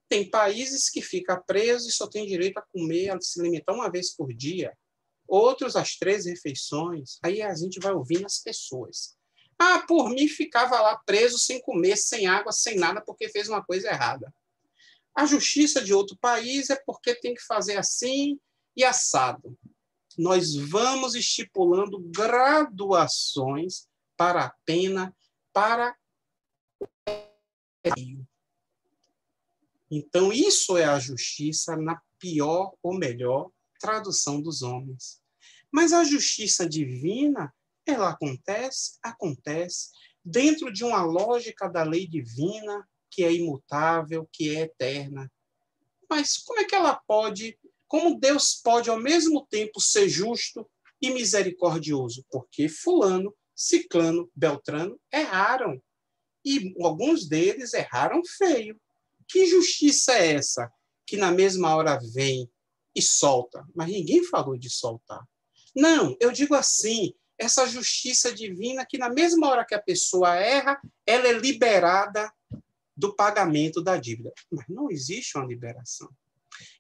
Tem países que fica preso e só tem direito a comer, a se alimentar uma vez por dia. Outros, as 3 refeições. Aí a gente vai ouvindo as pessoas. Por mim, ficava lá preso, sem comer, sem água, sem nada, porque fez uma coisa errada. A justiça de outro país é porque tem que fazer assim e assado. Nós vamos estipulando graduações para a pena, para o meio. Então, isso é a justiça na pior ou melhor tradução dos homens. Mas a justiça divina, ela acontece dentro de uma lógica da lei divina, que é imutável, que é eterna. Mas como é que ela pode, como Deus pode ao mesmo tempo ser justo e misericordioso? Porque fulano, ciclano, beltrano erraram. E alguns deles erraram feio. Que justiça é essa que na mesma hora vem e solta? Mas ninguém falou de soltar. Não, eu digo assim, essa justiça divina que, na mesma hora que a pessoa erra, ela é liberada do pagamento da dívida. Mas não existe uma liberação.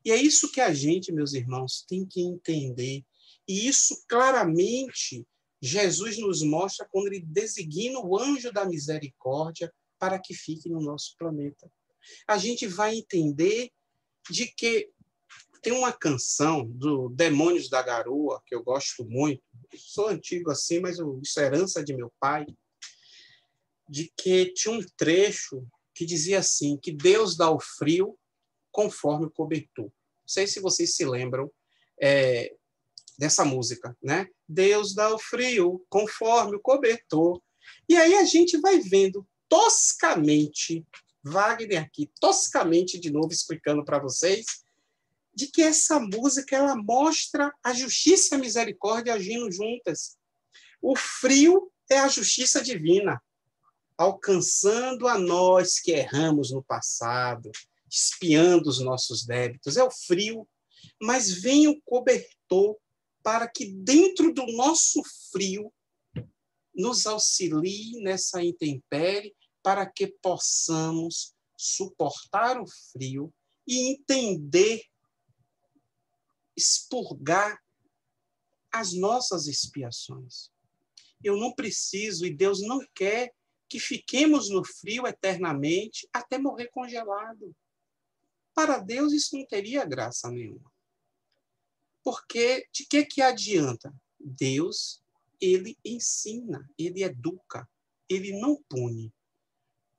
E é isso que a gente, meus irmãos, tem que entender. E isso claramente Jesus nos mostra quando ele designa o anjo da misericórdia para que fique no nosso planeta. A gente vai entender de que tem uma canção do Demônios da Garoa, que eu gosto muito, sou antigo assim, mas isso é herança de meu pai, de que tinha um trecho que dizia assim, que Deus dá o frio conforme o cobertor. Não sei se vocês se lembram dessa música, né? Deus dá o frio conforme o cobertor. E aí a gente vai vendo toscamente, Wagner aqui, toscamente de novo explicando para vocês, de que essa música ela mostra a justiça e a misericórdia agindo juntas. O frio é a justiça divina, alcançando a nós que erramos no passado, espiando os nossos débitos. É o frio, mas vem o cobertor para que dentro do nosso frio nos auxilie nessa intempérie, para que possamos suportar o frio e entender, expurgar as nossas expiações. Eu não preciso, e Deus não quer que fiquemos no frio eternamente até morrer congelado. Para Deus isso não teria graça nenhuma. Porque de que adianta? Deus, ele ensina, ele educa, ele não pune.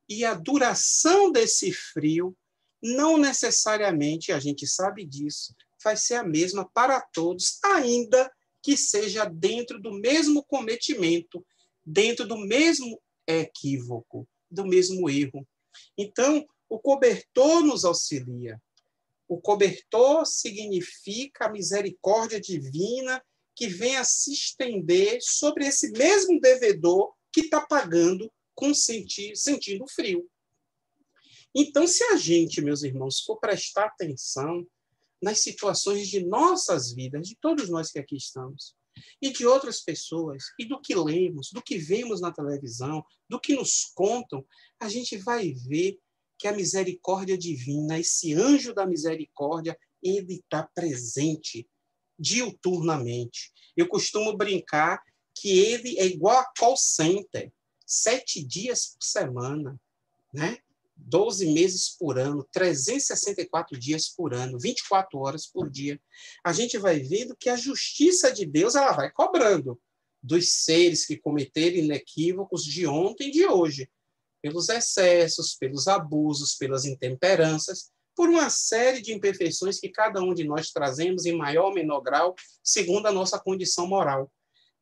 E a duração desse frio, não necessariamente, a gente sabe disso, vai ser a mesma para todos, ainda que seja dentro do mesmo cometimento, dentro do mesmo equívoco, do mesmo erro. Então, o cobertor nos auxilia. O cobertor significa a misericórdia divina que vem a se estender sobre esse mesmo devedor que está pagando sentindo frio. Então, se a gente, meus irmãos, for prestar atenção nas situações de nossas vidas, de todos nós que aqui estamos, e de outras pessoas, e do que lemos, do que vemos na televisão, do que nos contam, a gente vai ver que a misericórdia divina, esse anjo da misericórdia, ele está presente diuturnamente. Eu costumo brincar que ele é igual a call center, 7 dias por semana, né? 12 meses por ano, 364 dias por ano, 24 horas por dia. A gente vai vendo que a justiça de Deus ela vai cobrando dos seres que cometeram inequívocos de ontem e de hoje, pelos excessos, pelos abusos, pelas intemperanças, por uma série de imperfeições que cada um de nós trazemos em maior ou menor grau, segundo a nossa condição moral.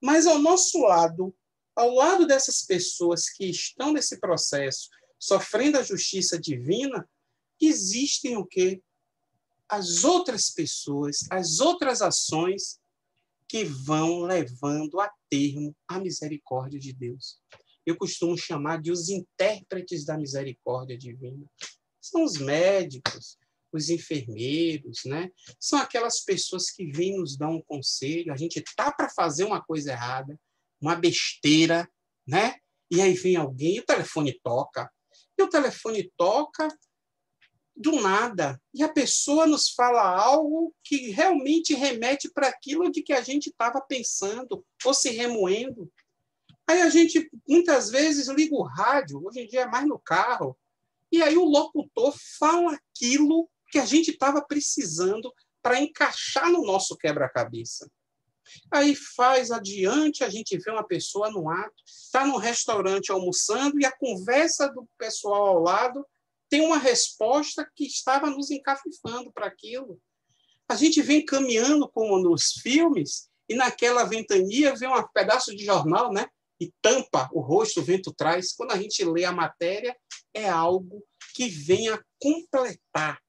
Mas ao nosso lado, ao lado dessas pessoas que estão nesse processo, sofrendo a justiça divina, existem o quê? As outras pessoas, as outras ações que vão levando a termo a misericórdia de Deus. Eu costumo chamar de os intérpretes da misericórdia divina. São os médicos, os enfermeiros, né? São aquelas pessoas que vêm nos dar um conselho. A gente está para fazer uma coisa errada, uma besteira, né? E aí vem alguém, o telefone toca. E o telefone toca do nada. E a pessoa nos fala algo que realmente remete para aquilo de que a gente estava pensando ou se remoendo. Aí a gente, muitas vezes, liga o rádio, hoje em dia é mais no carro, e aí o locutor fala aquilo que a gente estava precisando para encaixar no nosso quebra-cabeça. Aí faz adiante, a gente vê uma pessoa no ato, está no restaurante almoçando e a conversa do pessoal ao lado tem uma resposta que estava nos encafifando para aquilo. A gente vem caminhando como nos filmes e naquela ventania vê um pedaço de jornal, né? E tampa o rosto, o vento traz. Quando a gente lê a matéria, é algo que vem a completar,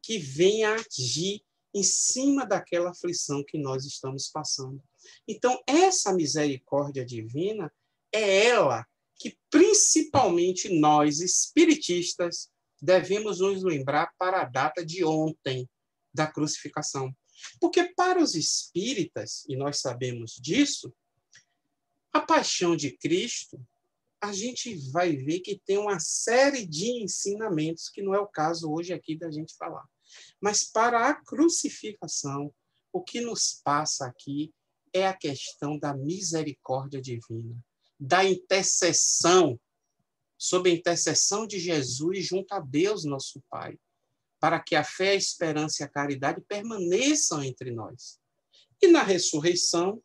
que vem a agir em cima daquela aflição que nós estamos passando. Então, essa misericórdia divina é ela que, principalmente nós, espiritistas, devemos nos lembrar para a data de ontem da crucificação. Porque para os espíritas, e nós sabemos disso, A paixão de Cristo, a gente vai ver que tem uma série de ensinamentos, que não é o caso hoje aqui da gente falar. Mas para a crucificação, o que nos passa aqui é a questão da misericórdia divina, da intercessão, sob a intercessão de Jesus junto a Deus, nosso Pai, para que a fé, a esperança e a caridade permaneçam entre nós. E na ressurreição,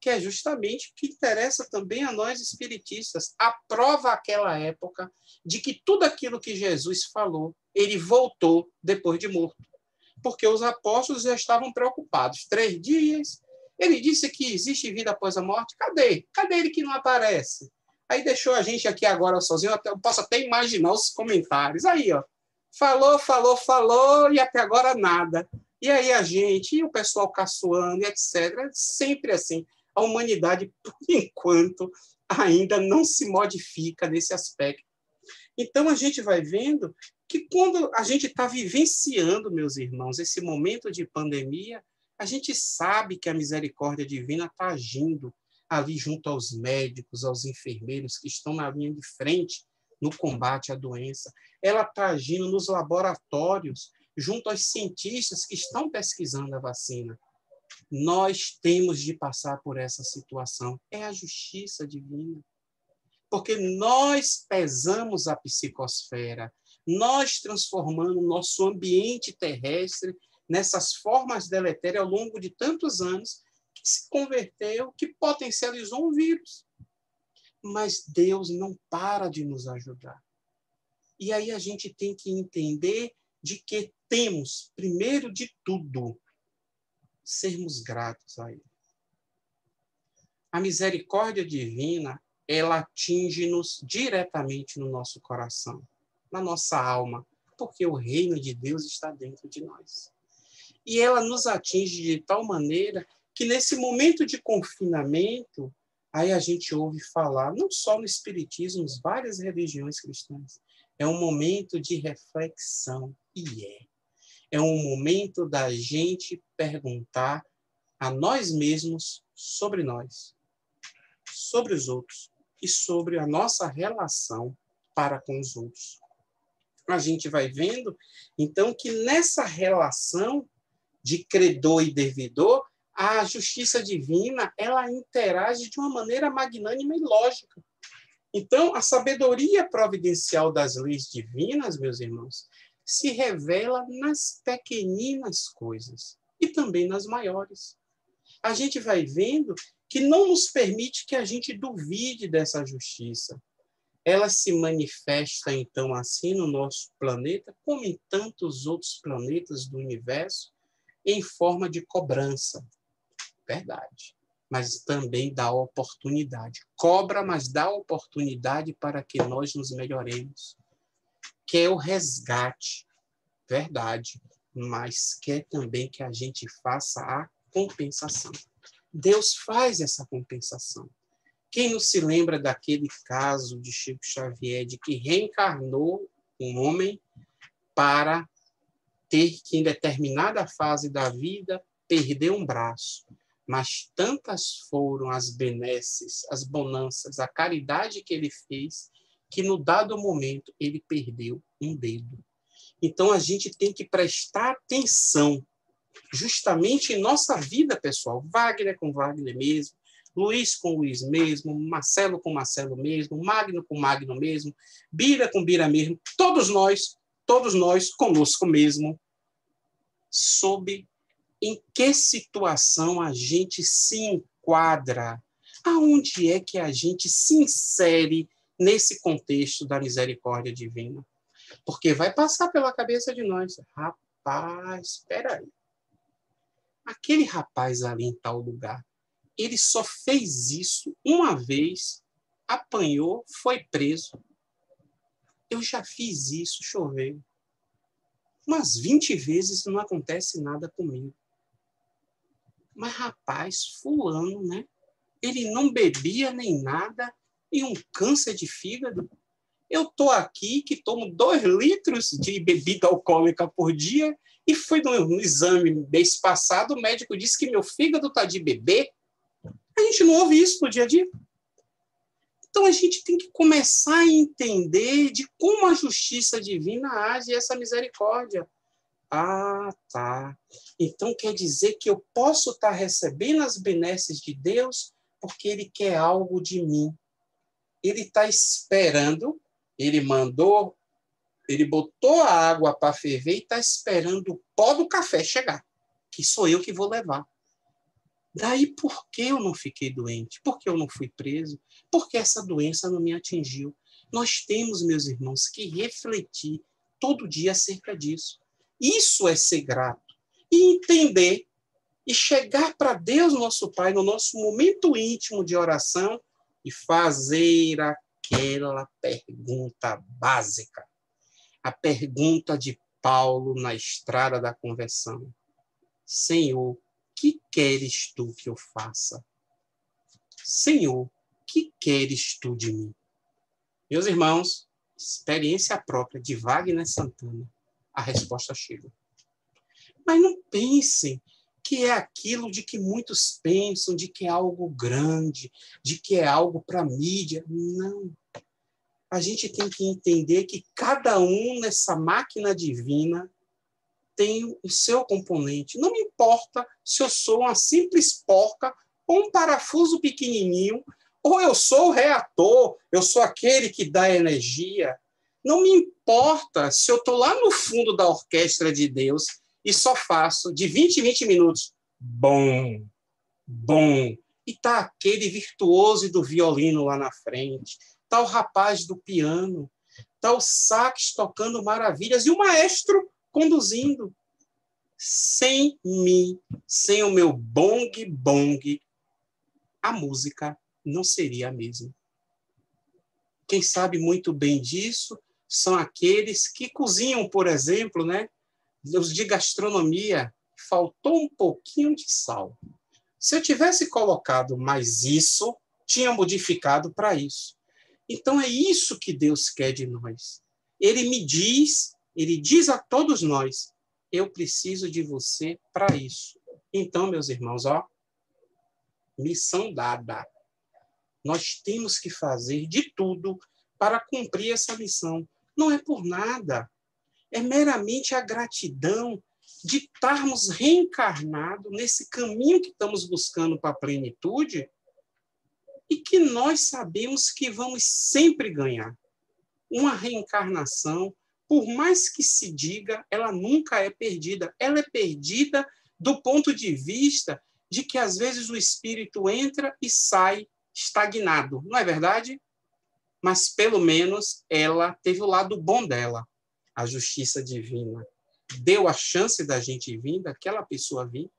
que é justamente o que interessa também a nós espiritistas, aprova aquela época de que tudo aquilo que Jesus falou, ele voltou depois de morto. Porque os apóstolos já estavam preocupados. 3 dias, ele disse que existe vida após a morte. Cadê? Cadê ele que não aparece? Aí deixou a gente aqui agora sozinho, eu posso até imaginar os comentários. Aí, ó, falou, e até agora nada. E aí a gente, e o pessoal caçoando, etc. Sempre assim. A humanidade, por enquanto, ainda não se modifica nesse aspecto. Então, a gente vai vendo que quando a gente está vivenciando, meus irmãos, esse momento de pandemia, a gente sabe que a misericórdia divina está agindo ali junto aos médicos, aos enfermeiros que estão na linha de frente no combate à doença. Ela está agindo nos laboratórios, junto aos cientistas que estão pesquisando a vacina. Nós temos de passar por essa situação. É a justiça divina. Porque nós pesamos a psicosfera, nós transformamos o nosso ambiente terrestre nessas formas deletérias ao longo de tantos anos que se converteu, que potencializou um vírus. Mas Deus não para de nos ajudar. E aí a gente tem que entender de que temos, primeiro de tudo, sermos gratos a Ele. A misericórdia divina, ela atinge-nos diretamente no nosso coração, na nossa alma, porque o reino de Deus está dentro de nós. E ela nos atinge de tal maneira que nesse momento de confinamento, aí a gente ouve falar, não só no espiritismo, nas várias religiões cristãs, é um momento de reflexão, e é um momento da gente perguntar a nós mesmos sobre nós, sobre os outros e sobre a nossa relação para com os outros. A gente vai vendo, então, que nessa relação de credor e devedor, a justiça divina, ela interage de uma maneira magnânima e lógica. Então, a sabedoria providencial das leis divinas, meus irmãos, se revela nas pequeninas coisas e também nas maiores. A gente vai vendo que não nos permite que a gente duvide dessa justiça. Ela se manifesta, então, assim no nosso planeta, como em tantos outros planetas do universo, em forma de cobrança. Verdade. Mas também dá oportunidade. Cobra, mas dá oportunidade para que nós nos melhoremos. Quer o resgate. Verdade. Mas quer também que a gente faça a compensação. Deus faz essa compensação. Quem não se lembra daquele caso de Chico Xavier, de que reencarnou um homem para ter que, em determinada fase da vida, perder um braço. Mas tantas foram as benesses, as bonanças, a caridade que ele fez, que no dado momento ele perdeu um dedo. Então a gente tem que prestar atenção, justamente em nossa vida pessoal. Wagner com Wagner mesmo, Luiz com Luiz mesmo, Marcelo com Marcelo mesmo, Magno com Magno mesmo, Bira com Bira mesmo, todos nós conosco mesmo, sob em que situação a gente se enquadra, aonde é que a gente se insere nesse contexto da misericórdia divina. Porque vai passar pela cabeça de nós, rapaz, espera aí. Aquele rapaz ali em tal lugar, ele só fez isso uma vez, apanhou, foi preso. Eu já fiz isso, chover. Umas 20 vezes não acontece nada comigo. Mas, rapaz, fulano, né? Ele não bebia nem nada e um câncer de fígado. Eu estou aqui que tomo 2 litros de bebida alcoólica por dia e fui no exame mês passado, o médico disse que meu fígado está de bebê. A gente não ouve isso no dia a dia. Então, a gente tem que começar a entender de como a justiça divina age essa misericórdia. Ah, tá. Então, quer dizer que eu posso estar recebendo as benesses de Deus porque Ele quer algo de mim. Ele está esperando, Ele mandou, Ele botou a água para ferver e está esperando o pó do café chegar, que sou eu que vou levar. Daí, por que eu não fiquei doente? Por que eu não fui preso? Por que essa doença não me atingiu? Nós temos, meus irmãos, que refletir todo dia acerca disso. Isso é ser grato. E entender e chegar para Deus, nosso Pai, no nosso momento íntimo de oração e fazer aquela pergunta básica. A pergunta de Paulo na estrada da conversão. Senhor, que queres tu que eu faça? Senhor, que queres tu de mim? Meus irmãos, experiência própria de Wagner Santana, a resposta chega. Mas não pensem que é aquilo de que muitos pensam, de que é algo grande, de que é algo para mídia. Não. A gente tem que entender que cada um nessa máquina divina tem o seu componente. Não me importa se eu sou uma simples porca ou um parafuso pequenininho, ou eu sou o reator, eu sou aquele que dá energia. Não me importa se eu estou lá no fundo da orquestra de Deus e só faço de 20 em 20 minutos. Bom, bom. E está aquele virtuoso do violino lá na frente. Está o rapaz do piano. Está o sax tocando maravilhas. E o maestro conduzindo. Sem mim, sem o meu bong, a música não seria a mesma. Quem sabe muito bem disso são aqueles que cozinham, por exemplo, né? Os de gastronomia, faltou um pouquinho de sal. Se eu tivesse colocado mais isso, tinha modificado para isso. Então é isso que Deus quer de nós. Ele diz a todos nós, eu preciso de você para isso. Então, meus irmãos, missão dada. Nós temos que fazer de tudo para cumprir essa missão. Não é por nada. É meramente a gratidão de estarmos reencarnados nesse caminho que estamos buscando para a plenitude e que nós sabemos que vamos sempre ganhar. Uma reencarnação, por mais que se diga, ela nunca é perdida. Ela é perdida do ponto de vista de que, às vezes, o espírito entra e sai estagnado. Não é verdade? Mas, pelo menos, ela teve o lado bom dela, a justiça divina. Deu a chance da gente vir, daquela pessoa vir,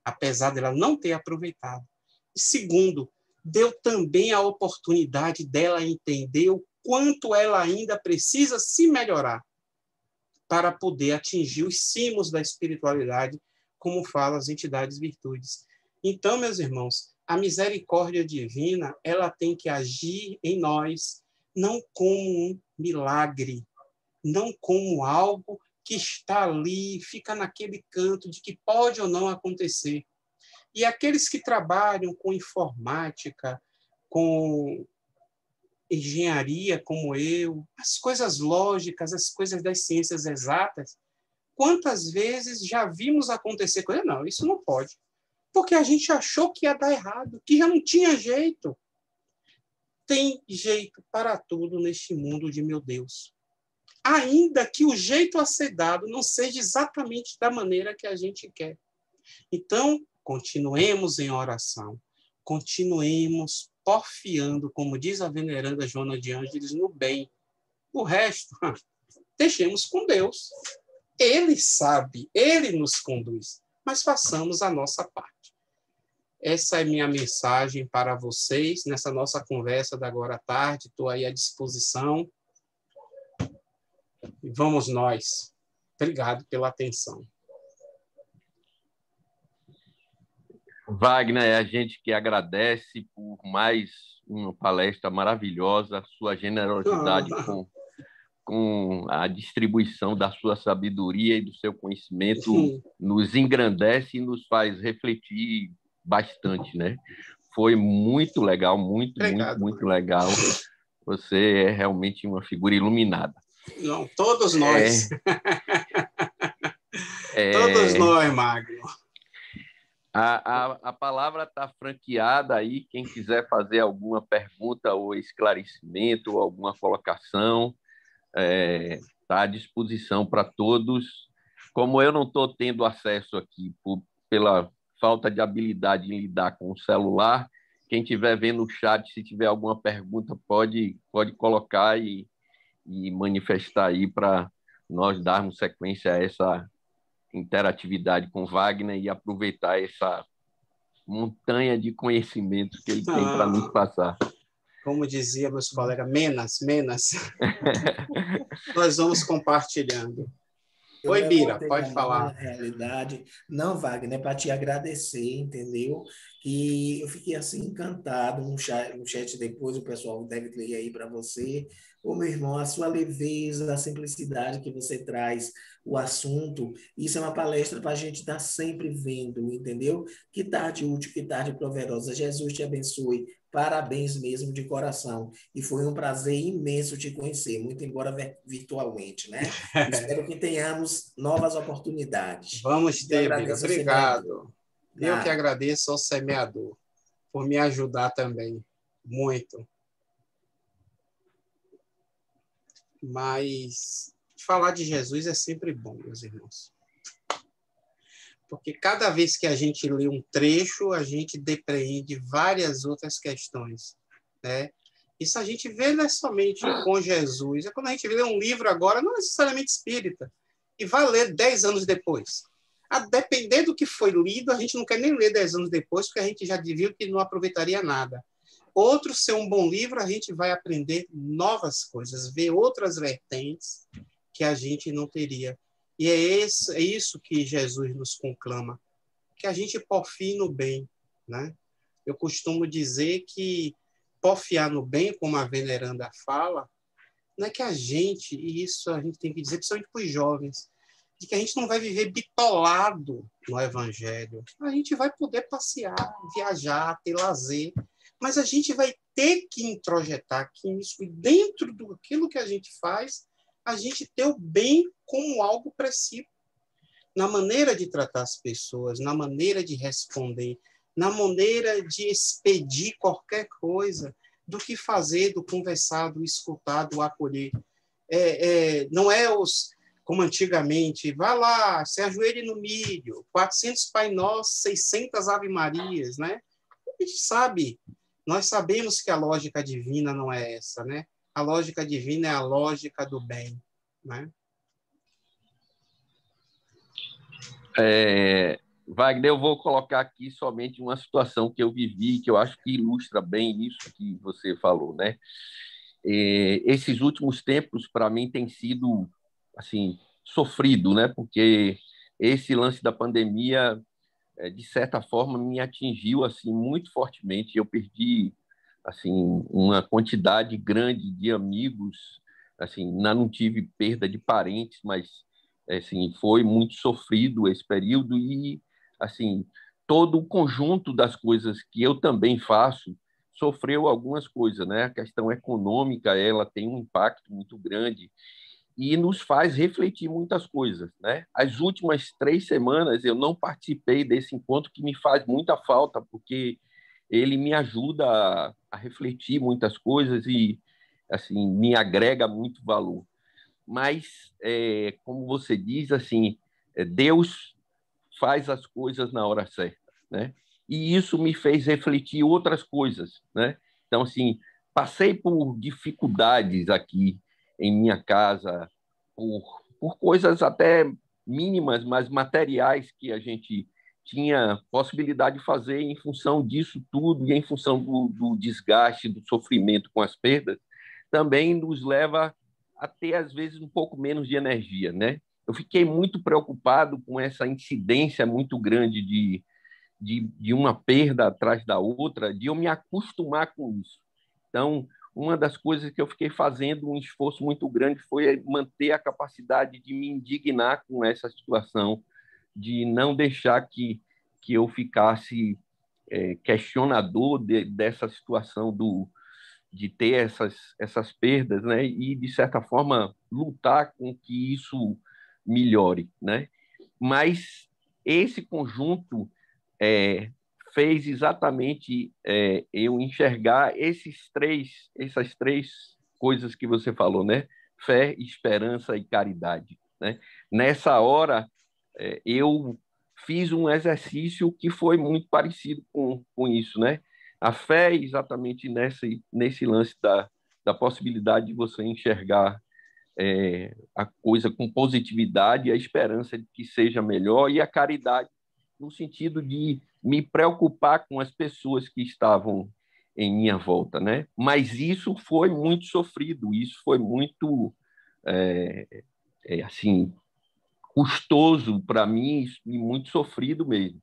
apesar dela não ter aproveitado. E, segundo, deu também a oportunidade dela entender o quanto ela ainda precisa se melhorar para poder atingir os cimos da espiritualidade, como falam as entidades virtudes. Então, meus irmãos, a misericórdia divina, ela tem que agir em nós, não como um milagre, não como algo que está ali, fica naquele canto de que pode ou não acontecer. E aqueles que trabalham com informática, com engenharia como eu, as coisas lógicas, as coisas das ciências exatas, quantas vezes já vimos acontecer coisa? Não, isso não pode. Porque a gente achou que ia dar errado, que já não tinha jeito. Tem jeito para tudo neste mundo de meu Deus. Ainda que o jeito a ser dado não seja exatamente da maneira que a gente quer. Então, continuemos em oração. Continuemos porfiando, como diz a veneranda Joana de Ângeles, no bem. O resto, deixemos com Deus. Ele sabe, ele nos conduz, mas façamos a nossa parte. Essa é minha mensagem para vocês nessa nossa conversa da agora à tarde. Estou aí à disposição. E vamos nós. Obrigado pela atenção. Wagner, a gente que agradece por mais uma palestra maravilhosa, sua generosidade com a distribuição da sua sabedoria e do seu conhecimento nos engrandece e nos faz refletir bastante, né? foi muito legal, muito, Obrigado, muito legal. Você é realmente uma figura iluminada. Não, todos nós. É, Todos nós, Magno. a palavra está franqueada aí. Quem quiser fazer alguma pergunta ou esclarecimento ou alguma colocação, está à disposição para todos. Como eu não estou tendo acesso aqui pela falta de habilidade em lidar com o celular, quem estiver vendo o chat, se tiver alguma pergunta, pode colocar e manifestar aí para nós darmos sequência a essa interatividade com Wagner e aproveitar essa montanha de conhecimentos que ele tem para nos passar. Como dizia meus colegas, menos. Nós vamos compartilhando. Oi, Bira, pode falar. Na realidade, não, Wagner, para te agradecer, entendeu? E eu fiquei assim encantado no chat depois, o pessoal deve ler aí para você. Ô, meu irmão, a sua leveza, a simplicidade que você traz, o assunto, isso é uma palestra para a gente estar sempre vendo, entendeu? Que tarde útil, que tarde proverosa. Jesus te abençoe. Parabéns mesmo de coração. E foi um prazer imenso te conhecer, muito embora virtualmente, né? Espero que tenhamos novas oportunidades. Vamos ter, Bira. Obrigado. Eu que agradeço ao semeador por me ajudar também. Muito. Mas falar de Jesus é sempre bom, meus irmãos. Porque cada vez que a gente lê um trecho, a gente depreende várias outras questões, né? Isso a gente vê não é somente com Jesus. É quando a gente lê um livro agora, não necessariamente espírita, e vai ler 10 anos depois. A depender do que foi lido, a gente não quer nem ler 10 anos depois, porque a gente já viu que não aproveitaria nada. Outro, ser um bom livro, a gente vai aprender novas coisas, ver outras vertentes que a gente não teria. E é isso que Jesus nos conclama, que a gente porfie no bem, né? Eu costumo dizer que porfiar no bem, como a veneranda fala, não é que a gente, e isso a gente tem que dizer, principalmente para os jovens, de que a gente não vai viver bitolado no Evangelho. A gente vai poder passear, viajar, ter lazer, mas a gente vai ter que introjetar aqui nisso, e dentro daquilo que a gente faz, a gente ter o bem como algo precípio, na maneira de tratar as pessoas, na maneira de responder, na maneira de expedir qualquer coisa, do que fazer, do conversar, do escutar, do acolher. Não é como antigamente, vá lá, se ajoelhe no milho, 400 Pai Nosso, 600 Ave Marias, né? A gente sabe, nós sabemos que a lógica divina não é essa, né? A lógica divina é a lógica do bem, né? Wagner, eu vou colocar aqui somente uma situação que eu vivi, que eu acho que ilustra bem isso que você falou, né? Esses últimos tempos, para mim, tem sido, assim, sofrido, né? Porque esse lance da pandemia, de certa forma, me atingiu, assim, muito fortemente. Eu perdi, assim, uma quantidade grande de amigos, assim, não tive perda de parentes, mas, assim, foi muito sofrido esse período e, assim, todo o conjunto das coisas que eu também faço sofreu algumas coisas, né? A questão econômica, ela tem um impacto muito grande e nos faz refletir muitas coisas, né? As últimas 3 semanas eu não participei desse encontro, que me faz muita falta, porque ele me ajuda a refletir muitas coisas e, assim, me agrega muito valor. Mas, como você diz, assim, Deus faz as coisas na hora certa, né? E isso me fez refletir outras coisas, né? Então, assim, passei por dificuldades aqui em minha casa, por coisas até mínimas, mas materiais que a gente tinha possibilidade de fazer em função disso tudo e em função do desgaste, do sofrimento com as perdas, também nos leva a ter, às vezes, um pouco menos de energia, né? Eu fiquei muito preocupado com essa incidência muito grande de uma perda atrás da outra, de eu me acostumar com isso. Então, uma das coisas que eu fiquei fazendo um esforço muito grande foi manter a capacidade de me indignar com essa situação, de não deixar que eu ficasse questionador dessa situação de ter essas perdas, né? E, de certa forma, lutar com que isso melhore, né? Mas esse conjunto fez exatamente eu enxergar essas três coisas que você falou, né? Fé, esperança e caridade, né? Nessa hora, eu fiz um exercício que foi muito parecido com isso, né? A fé é exatamente nesse lance da possibilidade de você enxergar a coisa com positividade, a esperança de que seja melhor, e a caridade no sentido de me preocupar com as pessoas que estavam em minha volta, né? Mas isso foi muito sofrido, isso foi muito assim custoso para mim e muito sofrido mesmo.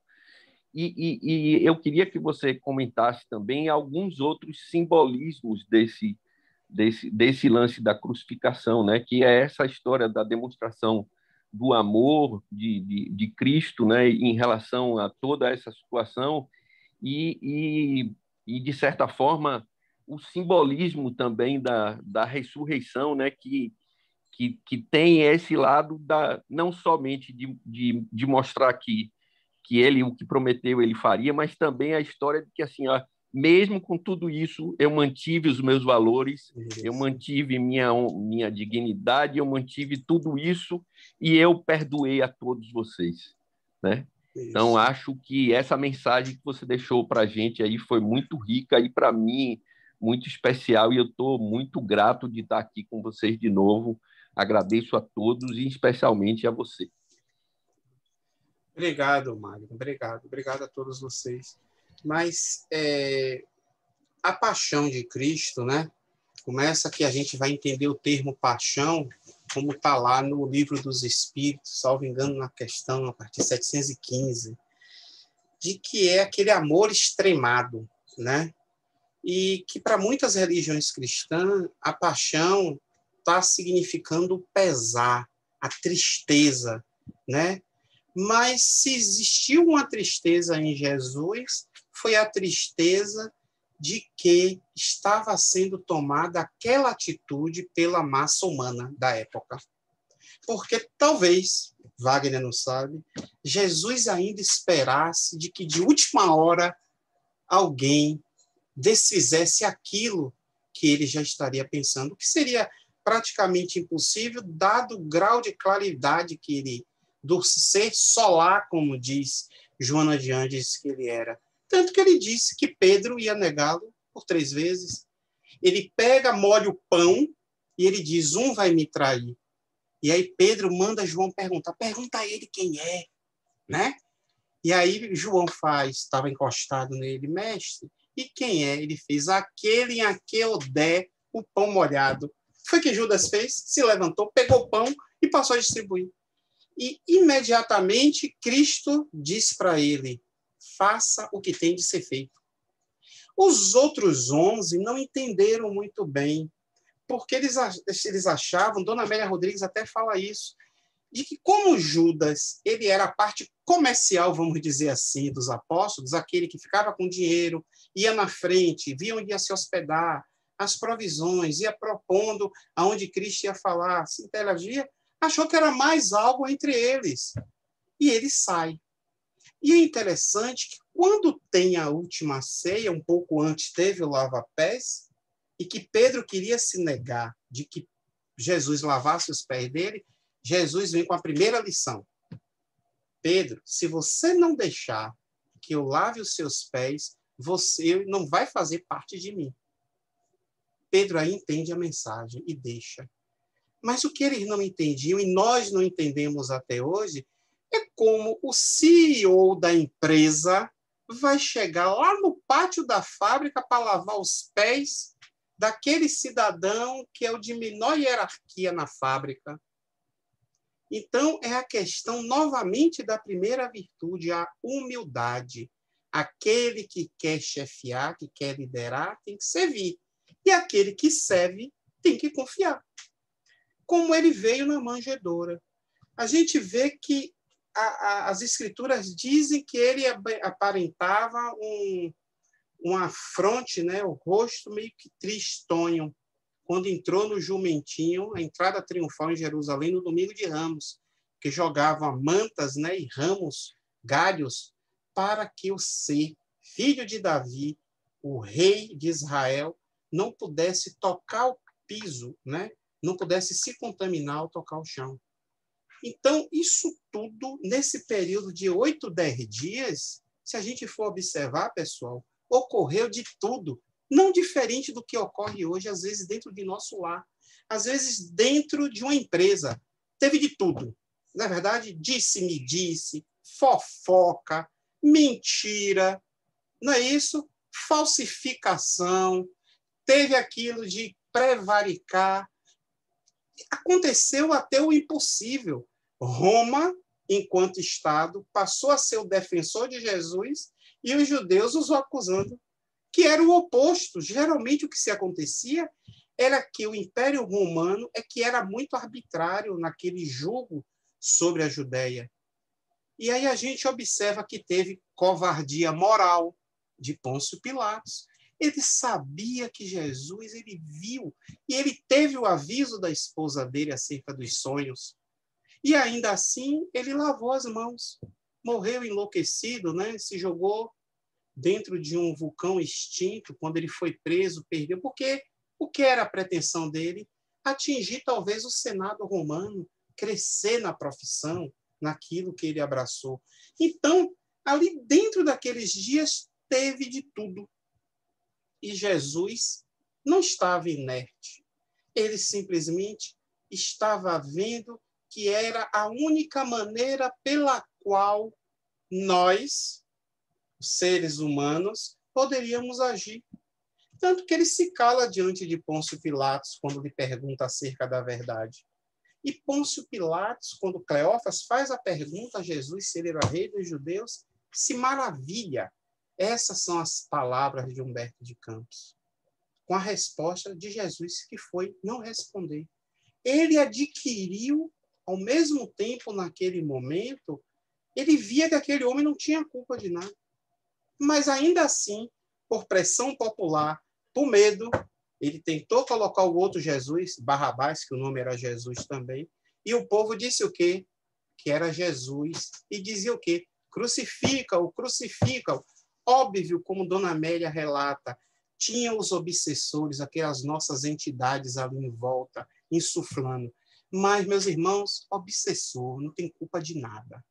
E eu queria que você comentasse também alguns outros simbolismos desse lance da crucificação, né? Que é essa história da demonstração do amor de Cristo, né? Em relação a toda essa situação e de certa forma, o simbolismo também da ressurreição, né? Que tem esse lado não somente de mostrar que ele, o que prometeu, ele faria, mas também a história de que, assim, ó, mesmo com tudo isso, eu mantive os meus valores, eu mantive minha dignidade, eu mantive tudo isso e eu perdoei a todos vocês, né? Então, acho que essa mensagem que você deixou para a gente aí foi muito rica e, para mim, muito especial, e eu estou muito grato de estar aqui com vocês de novo. Agradeço a todos e especialmente a você. Obrigado, Magno. Obrigado a todos vocês. Mas a paixão de Cristo, né? Começa que a gente vai entender o termo paixão, como está lá no Livro dos Espíritos, salvo engano, na questão, a partir de 715, de que é aquele amor extremado, né? E que para muitas religiões cristãs, a paixão está significando o pesar, a tristeza, né? Mas se existiu uma tristeza em Jesus, foi a tristeza de que estava sendo tomada aquela atitude pela massa humana da época. Porque talvez, Wagner não sabe, Jesus ainda esperasse de que de última hora alguém desfizesse aquilo que ele já estaria pensando, que seria praticamente impossível, dado o grau de claridade que ele, do ser solar, como diz Joana de Andes que ele era. Tanto que ele disse que Pedro ia negá-lo por 3 vezes. Ele pega, molha o pão e ele diz, um vai me trair. E aí Pedro manda João pergunta a ele quem é, né? E aí João estava encostado nele, mestre, e quem é? Ele fez aquele em que eu der o pão molhado. Foi o que Judas fez, se levantou, pegou o pão e passou a distribuir. E imediatamente Cristo disse para ele, faça o que tem de ser feito. Os outros 11 não entenderam muito bem, porque eles achavam, Dona Amélia Rodrigues até fala isso, de que como Judas ele era a parte comercial, vamos dizer assim, dos apóstolos, aquele que ficava com dinheiro, ia na frente, via onde ia se hospedar, as provisões, ia propondo aonde Cristo ia falar, se interagia, achou que era mais algo entre eles. E ele sai. E é interessante que quando tem a última ceia, um pouco antes teve o lava-pés, e que Pedro queria se negar de que Jesus lavasse os pés dele, Jesus vem com a primeira lição. Pedro, se você não deixar que eu lave os seus pés, você não vai fazer parte de mim. Pedro aí entende a mensagem e deixa. Mas o que eles não entendiam, e nós não entendemos até hoje, é como o CEO da empresa vai chegar lá no pátio da fábrica para lavar os pés daquele cidadão que é o de menor hierarquia na fábrica. Então, é a questão, novamente, da primeira virtude, a humildade. Aquele que quer chefiar, que quer liderar, tem que servir. E aquele que serve tem que confiar. Como ele veio na manjedoura. A gente vê que as escrituras dizem que ele aparentava uma fronte, né, o rosto meio que tristonho, quando entrou no jumentinho, a entrada triunfal em Jerusalém no domingo de Ramos, que jogavam mantas, né, e ramos, galhos, para que o ser, filho de Davi, o rei de Israel, não pudesse tocar o piso, né, não pudesse se contaminar ao tocar o chão. Então, isso tudo, nesse período de 8, 10 dias, se a gente for observar, pessoal, ocorreu de tudo, não diferente do que ocorre hoje, às vezes, dentro de nosso lar, às vezes, dentro de uma empresa. Teve de tudo. Na verdade, disse-me-disse, fofoca, mentira, não é isso? Falsificação, teve aquilo de prevaricar. Aconteceu até o impossível. Roma, enquanto Estado, passou a ser o defensor de Jesus e os judeus os acusando, que era o oposto. Geralmente, o que se acontecia era que o Império Romano é que era muito arbitrário naquele julgo sobre a Judéia. E aí a gente observa que teve covardia moral de Pôncio Pilatos. Ele sabia que Jesus, ele viu, e ele teve o aviso da esposa dele acerca dos sonhos. E ainda assim, ele lavou as mãos. Morreu enlouquecido, né? Se jogou dentro de um vulcão extinto, quando ele foi preso, perdeu. Porque o que era a pretensão dele? Atingir, talvez, o Senado romano, crescer na profissão, naquilo que ele abraçou. Então, ali dentro daqueles dias, teve de tudo. E Jesus não estava inerte. Ele simplesmente estava vendo que era a única maneira pela qual nós, seres humanos, poderíamos agir. Tanto que ele se cala diante de Pôncio Pilatos quando lhe pergunta acerca da verdade. E Pôncio Pilatos, quando Cleófas faz a pergunta a Jesus se ele era rei dos judeus, se maravilha. Essas são as palavras de Humberto de Campos, com a resposta de Jesus, que foi não responder. Ele adquiriu, ao mesmo tempo, naquele momento, ele via que aquele homem não tinha culpa de nada. Mas, ainda assim, por pressão popular, por medo, ele tentou colocar o outro Jesus, Barrabás, que o nome era Jesus também, e o povo disse o quê? Que era Jesus. E dizia o quê? Crucifica-o, crucifica-o. Óbvio, como Dona Amélia relata, tinha os obsessores, aquelas nossas entidades ali em volta, insuflando. Mas, meus irmãos, obsessor não tem culpa de nada.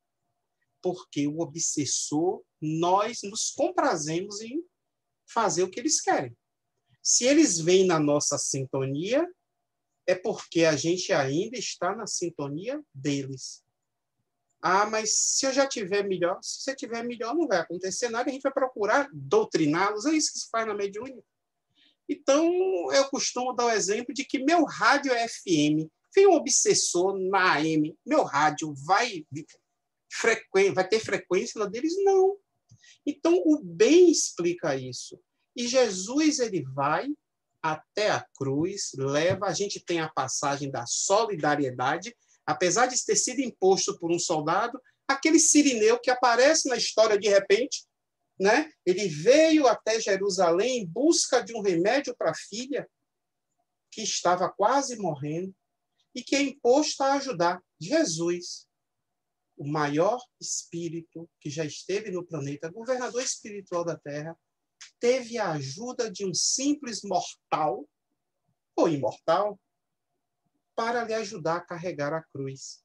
Porque o obsessor, nós nos comprazemos em fazer o que eles querem. Se eles vêm na nossa sintonia, é porque a gente ainda está na sintonia deles. Ah, mas se eu já tiver melhor, se você tiver melhor, não vai acontecer nada, a gente vai procurar doutriná-los, é isso que se faz na mediúnica. Então, eu costumo dar o exemplo de que meu rádio é FM, vem um obsessor na AM, meu rádio vai ter frequência na deles? Não. Então, o bem explica isso. E Jesus, ele vai até a cruz, leva, a gente tem a passagem da solidariedade, apesar de ter sido imposto por um soldado, aquele sirineu que aparece na história de repente, né? Ele veio até Jerusalém em busca de um remédio para a filha, que estava quase morrendo, e que é imposto a ajudar. Jesus, o maior espírito que já esteve no planeta, governador espiritual da Terra, teve a ajuda de um simples mortal, ou imortal, para lhe ajudar a carregar a cruz.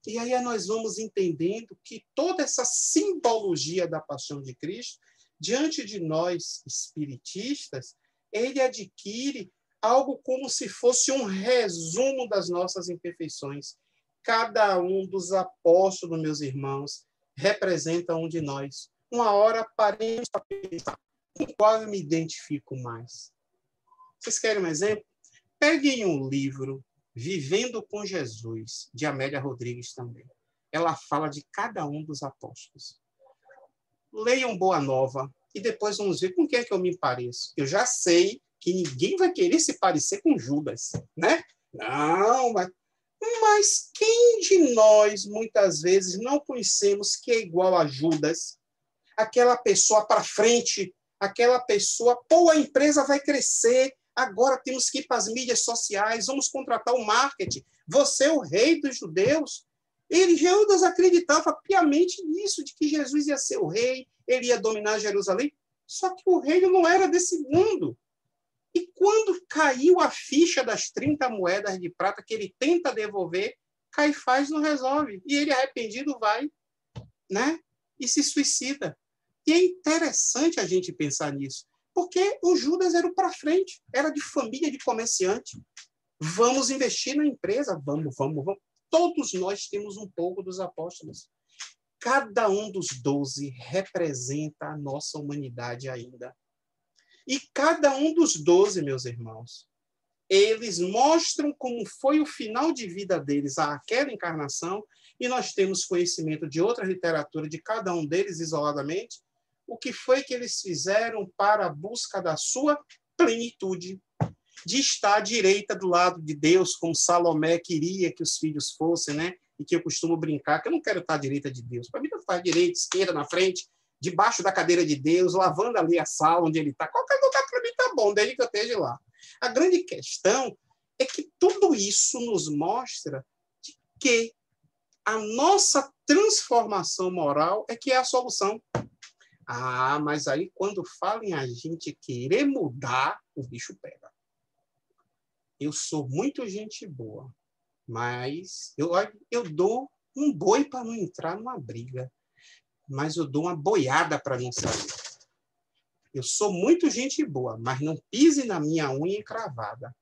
E aí nós vamos entendendo que toda essa simbologia da paixão de Cristo, diante de nós espiritistas, ele adquire algo como se fosse um resumo das nossas imperfeições. Cada um dos apóstolos, meus irmãos, representa um de nós. Uma hora paremos para pensar com qual eu me identifico mais. Vocês querem um exemplo? Peguem um livro, Vivendo com Jesus, de Amélia Rodrigues também. Ela fala de cada um dos apóstolos. Leiam Boa Nova e depois vamos ver com quem é que eu me pareço. Eu já sei que ninguém vai querer se parecer com Judas, né? Não, mas Mas quem de nós, muitas vezes, não conhecemos que é igual a Judas? Aquela pessoa para frente, aquela pessoa, pô, a empresa vai crescer, agora temos que ir para as mídias sociais, vamos contratar o marketing, você é o rei dos judeus. Judas acreditava piamente nisso, de que Jesus ia ser o rei, ele ia dominar Jerusalém, só que o reino não era desse mundo. E quando caiu a ficha das 30 moedas de prata que ele tenta devolver, Caifás não resolve. E ele, arrependido, vai, né? E se suicida. E é interessante a gente pensar nisso, porque o Judas era o para frente, era de família de comerciante. Vamos investir na empresa, vamos. Todos nós temos um pouco dos apóstolos. Cada um dos 12 representa a nossa humanidade ainda. E cada um dos 12, meus irmãos, eles mostram como foi o final de vida deles, aquela encarnação, e nós temos conhecimento de outra literatura de cada um deles isoladamente, o que foi que eles fizeram para a busca da sua plenitude, de estar à direita do lado de Deus, como Salomé queria que os filhos fossem, né? E que eu costumo brincar, que eu não quero estar à direita de Deus. Para mim, não estar à direita, esquerda, na frente, debaixo da cadeira de Deus, lavando ali a sala onde ele está. Qualquer lugar para mim está bom, desde que eu esteja lá. A grande questão é que tudo isso nos mostra que a nossa transformação moral é que é a solução. Ah, mas aí quando falam em a gente querer mudar, o bicho pega. Eu sou muito gente boa, mas eu dou um boi para não entrar numa briga, mas eu dou uma boiada para não sair. Eu sou muito gente boa, mas não pise na minha unha encravada.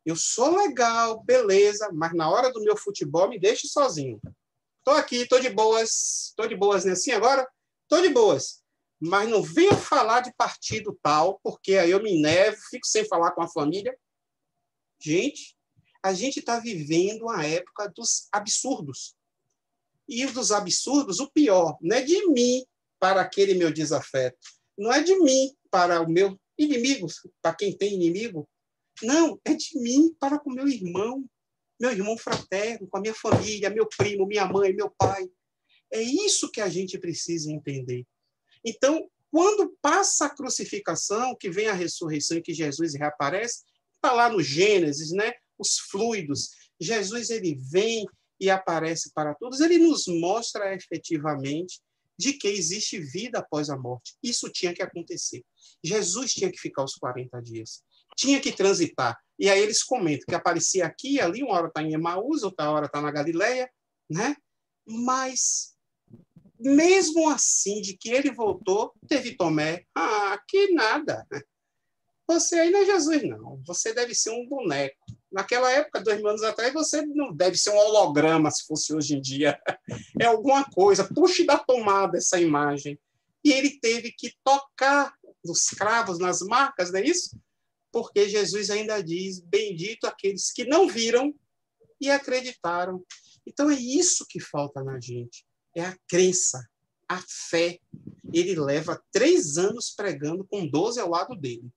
Eu sou legal, beleza, mas na hora do meu futebol me deixe sozinho. Estou aqui, estou de boas, né? Assim agora? Estou de boas. Mas não venham falar de partido tal, porque aí eu me enervo, fico sem falar com a família. Gente, a gente está vivendo a época dos absurdos. E dos absurdos, o pior, não é de mim para aquele meu desafeto, não é de mim para o meu inimigo, para quem tem inimigo, não, é de mim para com meu irmão fraterno, com a minha família, meu primo, minha mãe, meu pai. É isso que a gente precisa entender. Então, quando passa a crucificação, que vem a ressurreição e que Jesus reaparece, está lá no Gênesis, né? Os fluidos. Jesus ele vem e aparece para todos. Ele nos mostra efetivamente de que existe vida após a morte. Isso tinha que acontecer. Jesus tinha que ficar os 40 dias. Tinha que transitar. E aí eles comentam que aparecia aqui e ali, uma hora está em Emaús, outra hora está na Galileia, né? Mas, mesmo assim, de que ele voltou, teve Tomé. Ah, que nada. Você aí não é Jesus, não. Você deve ser um boneco. Naquela época, 2000 anos atrás, você não deve ser um holograma, se fosse hoje em dia. É alguma coisa. Puxe da tomada essa imagem. E ele teve que tocar nos cravos, nas marcas, não é isso? Porque Jesus ainda diz, bendito aqueles que não viram e acreditaram. Então é isso que falta na gente. É a crença, a fé. Ele leva 3 anos pregando com 12 ao lado dele.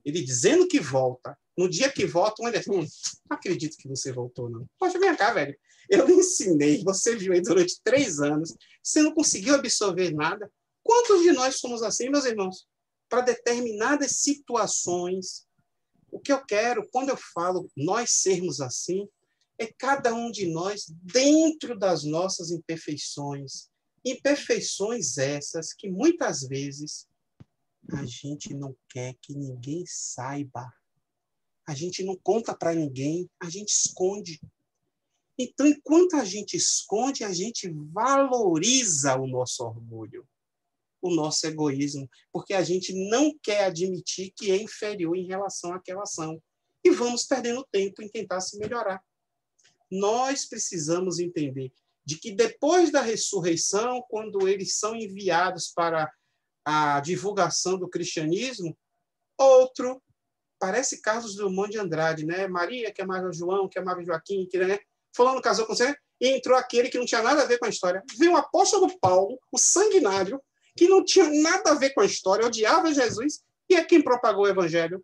Ele dizendo que volta. No dia que volta, ele diz, não acredito que você voltou, não. Poxa, vem cá, velho. Eu lhe ensinei, você viu aí durante 3 anos, você não conseguiu absorver nada. Quantos de nós somos assim, meus irmãos? Para determinadas situações. O que eu quero, quando eu falo nós sermos assim, é cada um de nós dentro das nossas imperfeições. Imperfeições essas que muitas vezes a gente não quer que ninguém saiba. A gente não conta para ninguém, a gente esconde. Então, enquanto a gente esconde, a gente valoriza o nosso orgulho, o nosso egoísmo, porque a gente não quer admitir que é inferior em relação àquela ação. E vamos perdendo tempo em tentar se melhorar. Nós precisamos entender de que depois da ressurreição, quando eles são enviados para a divulgação do cristianismo, outro, parece Carlos Drummond de Andrade, né? Maria, que amava João, que amava Joaquim, que, né? Fulano casou com você, e entrou aquele que não tinha nada a ver com a história. Veio o apóstolo Paulo, o sanguinário, que não tinha nada a ver com a história, odiava Jesus, e é quem propagou o evangelho.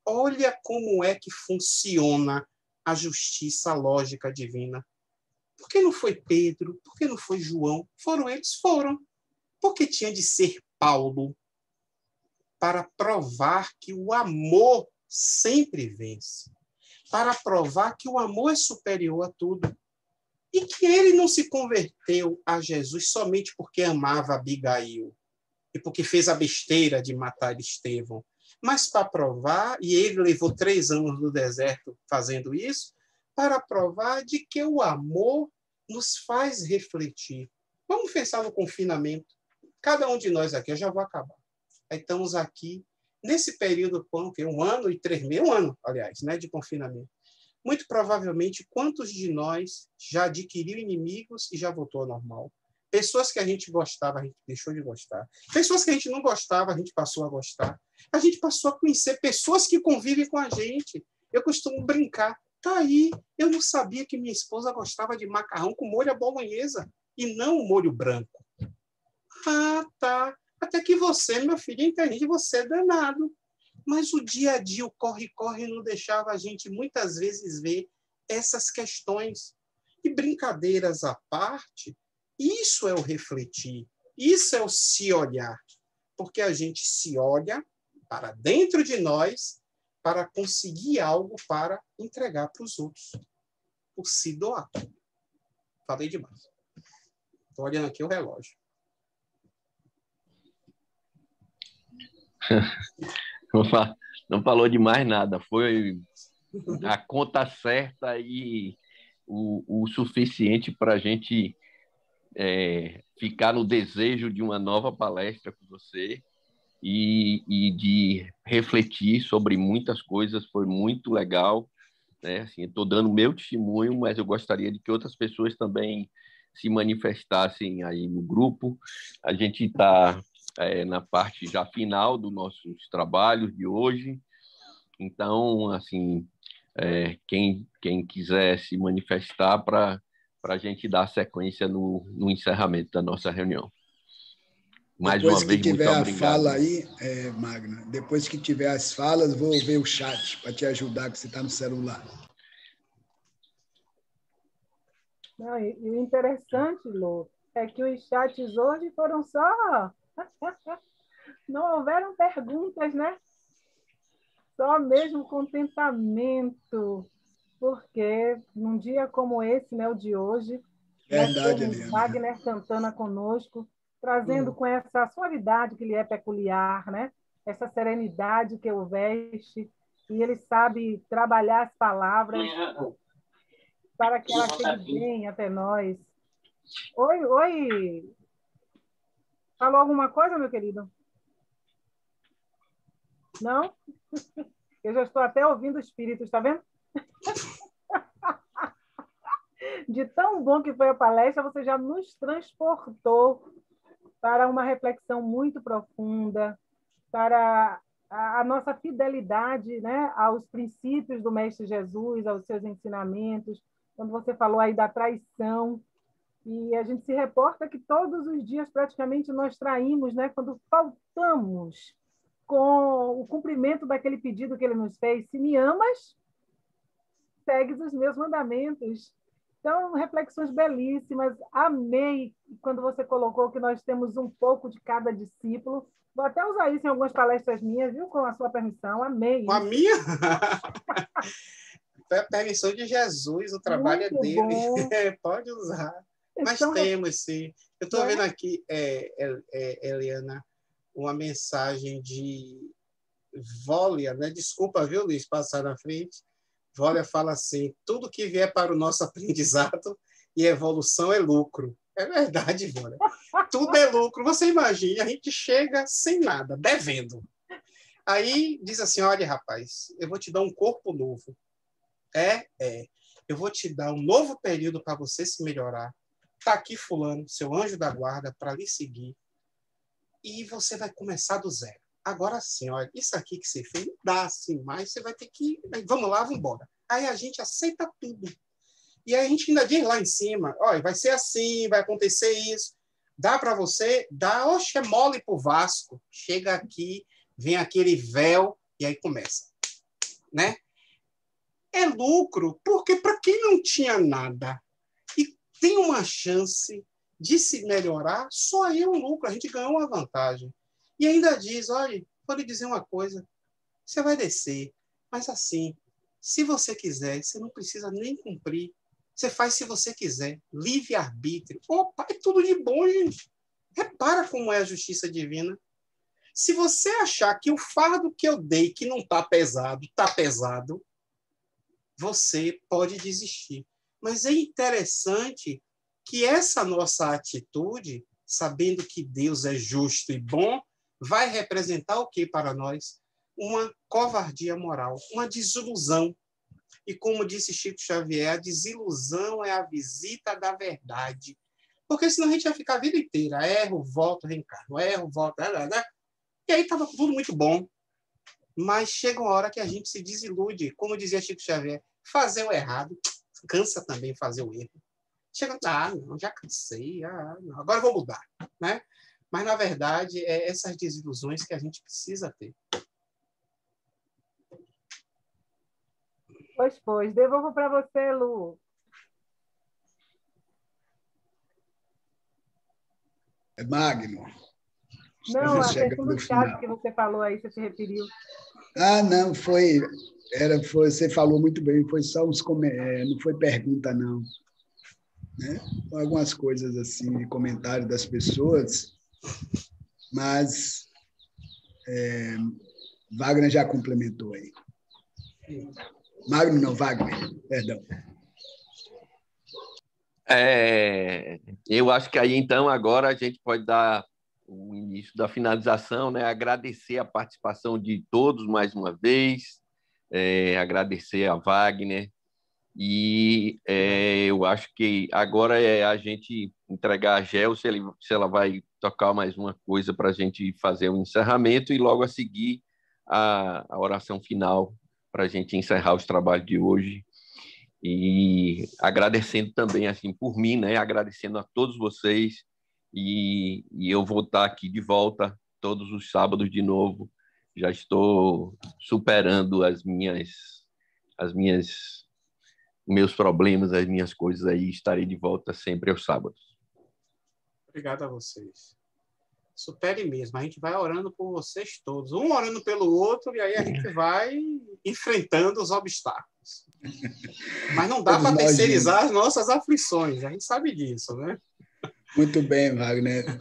Olha como é que funciona a justiça, a lógica divina. Por que não foi Pedro? Por que não foi João? Foram eles? Foram. Porque tinha de ser Paulo para provar que o amor sempre vence. Para provar que o amor é superior a tudo. E que ele não se converteu a Jesus somente porque amava Abigail e porque fez a besteira de matar Estevão, mas para provar, e ele levou 3 anos no deserto fazendo isso, para provar de que o amor nos faz refletir. Vamos pensar no confinamento. Cada um de nós aqui, eu já vou acabar. Aí estamos aqui, nesse período, 1 ano e 3 meses, 1 ano, aliás, né, de confinamento. Muito provavelmente, quantos de nós já adquiriu inimigos e já voltou ao normal? Pessoas que a gente gostava, a gente deixou de gostar. Pessoas que a gente não gostava, a gente passou a gostar. A gente passou a conhecer pessoas que convivem com a gente. Eu costumo brincar. Tá aí, eu não sabia que minha esposa gostava de macarrão com molho à bolonhesa e não o molho branco. Ah, tá. Até que você, meu filho, entende, você é danado. Mas o dia a dia, o corre-corre, não deixava a gente, muitas vezes, ver essas questões. E brincadeiras à parte, isso é o refletir, isso é o se olhar. Porque a gente se olha para dentro de nós para conseguir algo para entregar para os outros. Por se doar. Falei demais. Estou olhando aqui o relógio. Não falou de mais nada, foi a conta certa e o suficiente para a gente ficar no desejo de uma nova palestra com você e de refletir sobre muitas coisas. Foi muito legal, né? Assim, estou dando meu testemunho, mas eu gostaria de que outras pessoas também se manifestassem aí no grupo. A gente está na parte já final dos nossos trabalhos de hoje. Então, assim, quem quiser se manifestar para a gente dar sequência no encerramento da nossa reunião. Mais depois uma vez, muito obrigado. Depois que tiver a fala aí, Magna, depois que tiver as falas, vou ver o chat para te ajudar, que você está no celular. Não, e o interessante, Lô, é que os chats hoje foram só... Não houveram perguntas, né? Só mesmo contentamento, porque num dia como esse, né, o de hoje, Verdade, nós temos Eliana. Wagner cantando conosco, trazendo com essa suavidade que lhe é peculiar, né? Essa serenidade que o veste, e ele sabe trabalhar as palavras para que ela chegue bem até nós. Oi. Falou alguma coisa, meu querido? Não? Eu já estou até ouvindo espíritos, está vendo? De tão bom que foi a palestra, você já nos transportou para uma reflexão muito profunda, para a nossa fidelidade, né, aos princípios do Mestre Jesus, aos seus ensinamentos. Quando você falou aí da traição, e a gente se reporta que todos os dias praticamente nós traímos, né, quando faltamos com o cumprimento daquele pedido que ele nos fez. Se me amas, segues os meus mandamentos. Então, reflexões belíssimas. Amei quando você colocou que nós temos um pouco de cada discípulo. Vou até usar isso em algumas palestras minhas, viu? Com a sua permissão. Amei. Com a minha? Foi a permissão de Jesus, o trabalho Muito é dele. bom. Pode usar. Mas Então, temos, sim. Eu estou vendo aqui, Eliana, uma mensagem de Vólia, né? Desculpa, viu, Luiz, passar na frente. Vólia fala assim: tudo que vier para o nosso aprendizado e evolução é lucro. É verdade, Vólia. Tudo é lucro. Você imagina, a gente chega sem nada, devendo. Aí diz assim: olha, rapaz, eu vou te dar um corpo novo. Eu vou te dar um novo período para você se melhorar. Está aqui fulano, seu anjo da guarda, para lhe seguir. E você vai começar do zero. Agora sim, olha, isso aqui que você fez, não dá assim mais, você vai ter que... Vamos lá, vamos embora. Aí a gente aceita tudo. E aí a gente ainda diz lá em cima, olha, vai ser assim, vai acontecer isso. Dá para você? Dá, oxe, é mole pro Vasco. Chega aqui, vem aquele véu, e aí começa. Né? é lucro, porque para quem não tinha nada e tem uma chance de se melhorar, só aí é um lucro, a gente ganhou uma vantagem. E ainda diz, olha, vou lhe dizer uma coisa, você vai descer, mas assim, se você quiser, você não precisa nem cumprir, você faz se você quiser, livre-arbítrio. Opa, é tudo de bom, gente. Repara como é a justiça divina. Se você achar que o fardo que eu dei, que não está pesado, você pode desistir. Mas é interessante que essa nossa atitude, sabendo que Deus é justo e bom, vai representar o que para nós? Uma covardia moral, uma desilusão. E como disse Chico Xavier, a desilusão é a visita da verdade. Porque senão a gente vai ficar a vida inteira, erro, volto, reencarno, erro, volto, né? E aí estava tudo muito bom. Mas chega uma hora que a gente se desilude. Como dizia Chico Xavier, fazer o errado, cansa também fazer o erro. Chega, não, já cansei, não, agora eu vou mudar, né? Mas, na verdade, é essas desilusões que a gente precisa ter. Pois, devolvo para você, Lu. Magno. Não, a questão do chat final. que você falou aí, você se referiu. Não, você falou muito bem, foi só uns não foi pergunta, não. Né? Algumas coisas assim, de comentário das pessoas, mas Wagner já complementou aí. Magno não, Wagner, perdão. Eu acho que aí, então, agora a gente pode dar o início da finalização, né? Agradecer a participação de todos mais uma vez, agradecer a Wagner, e eu acho que agora é a gente entregar a Gel, se ela vai tocar mais uma coisa para a gente fazer o encerramento, e logo a seguir a oração final para a gente encerrar os trabalhos de hoje. E agradecendo também, assim, por mim, né? Agradecendo a todos vocês, e eu vou estar aqui de volta todos os sábados de novo. Já estou superando meus problemas, as minhas coisas aí. Estarei de volta sempre aos sábados. Obrigado a vocês. Supere mesmo. A gente vai orando por vocês todos. Um orando pelo outro, e aí a gente vai enfrentando os obstáculos. Mas não dá para terceirizar as nossas aflições. A gente sabe disso, né? Muito bem, Wagner.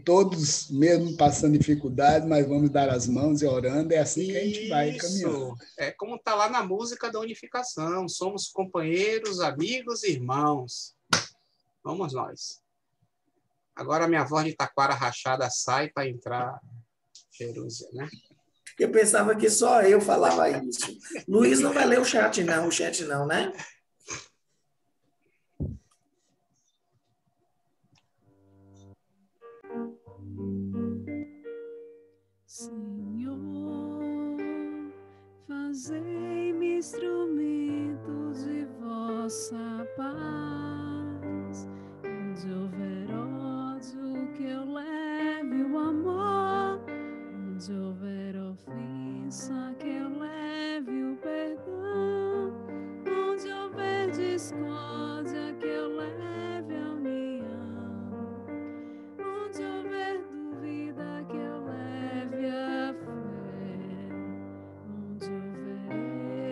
Todos mesmo passando dificuldades, mas vamos dar as mãos e orando. É assim que a gente vai caminhando. É como está lá na música da unificação. Somos companheiros, amigos, irmãos. Vamos nós. Agora a minha voz de taquara rachada sai para entrar Jerúsia, né? Eu pensava que só eu falava isso. Luiz não vai ler o chat não, né? Senhor, fazei-me instrumento de vossa paz. Onde houver ódio, que eu leve o amor. Onde houver ofensa, que eu leve o perdão. Onde houver discórdia, que eu leve a união. Onde houver dúvida, que eu leve a fé. Onde houver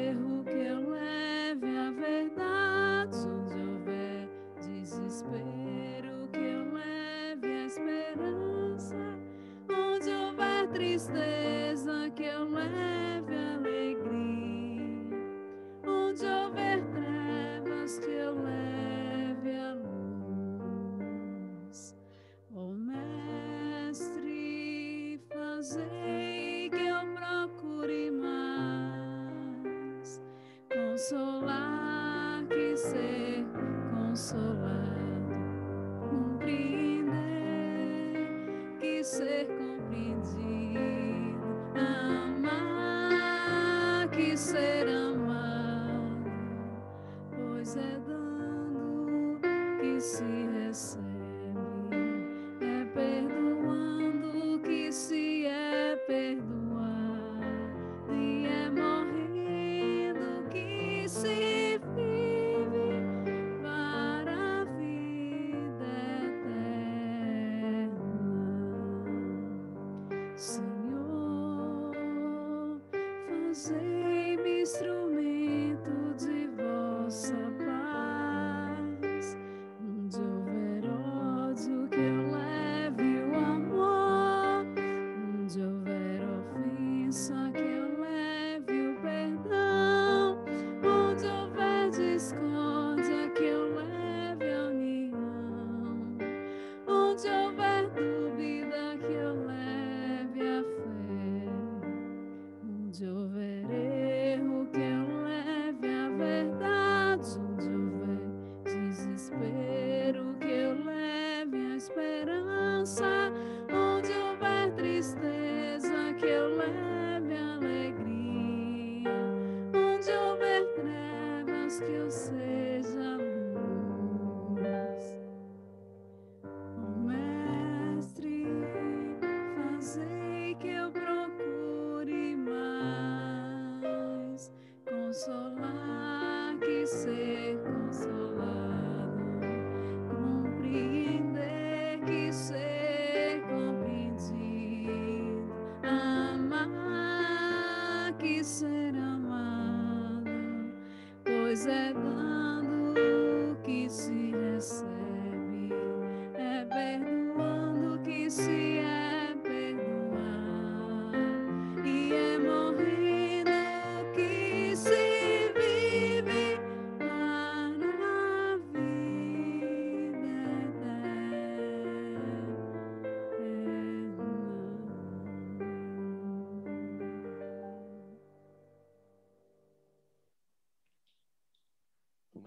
erro, que eu leve a verdade. Onde houver desespero, que eu leve a esperança. Onde houver tristeza, que eu leve a alegria. Onde houver trevas, que eu leve a luz. Ó Mestre, fazei que eu procure mais consolar que ser consolado, compreender que ser compreendido, amar que ser amado, pois é dando que se recebe, é perdoando que se é perdoado, e é morrendo que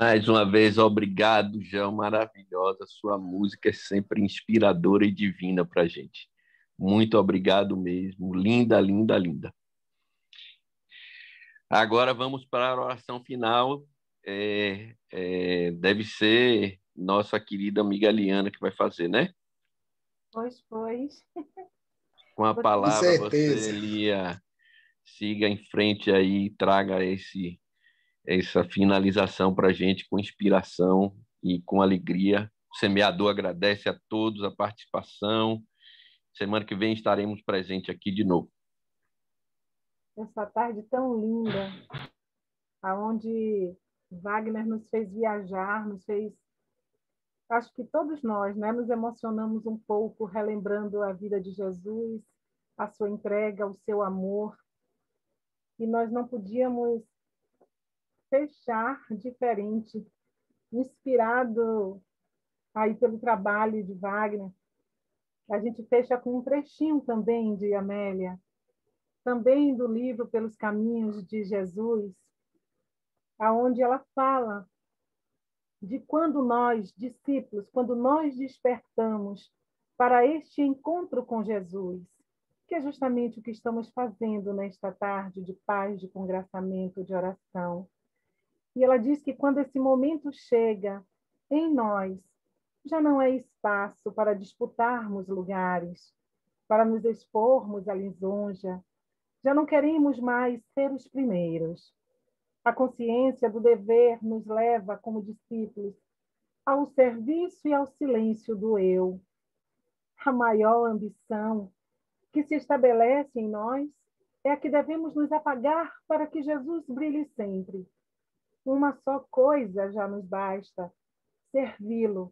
Mais uma vez, obrigado, João, maravilhosa. Sua música é sempre inspiradora e divina para a gente. Muito obrigado mesmo. Linda, linda, linda. Agora vamos para a oração final. Deve ser nossa querida amiga Liana que vai fazer, né? Pois. Com a Com palavra, certeza. você, Lia, siga em frente aí, traga essa finalização para a gente com inspiração e com alegria. O semeador agradece a todos a participação. Semana que vem estaremos presentes aqui de novo. Essa tarde tão linda, aonde Wagner nos fez viajar, acho que todos nós, né, nos emocionamos um pouco relembrando a vida de Jesus, a sua entrega, o seu amor, e nós não podíamos fechar diferente, inspirado aí pelo trabalho de Wagner. A gente fecha com um trechinho também de Amélia, também do livro Pelos Caminhos de Jesus, aonde ela fala de quando nós, discípulos, quando nós despertamos para este encontro com Jesus, que é justamente o que estamos fazendo nesta tarde de paz, de congraçamento, de oração. E ela diz que quando esse momento chega em nós, já não é espaço para disputarmos lugares, para nos expormos à lisonja, já não queremos mais ser os primeiros. A consciência do dever nos leva, como discípulos, ao serviço e ao silêncio do eu. A maior ambição que se estabelece em nós é a que devemos nos apagar para que Jesus brilhe sempre. Uma só coisa já nos basta: servi-lo,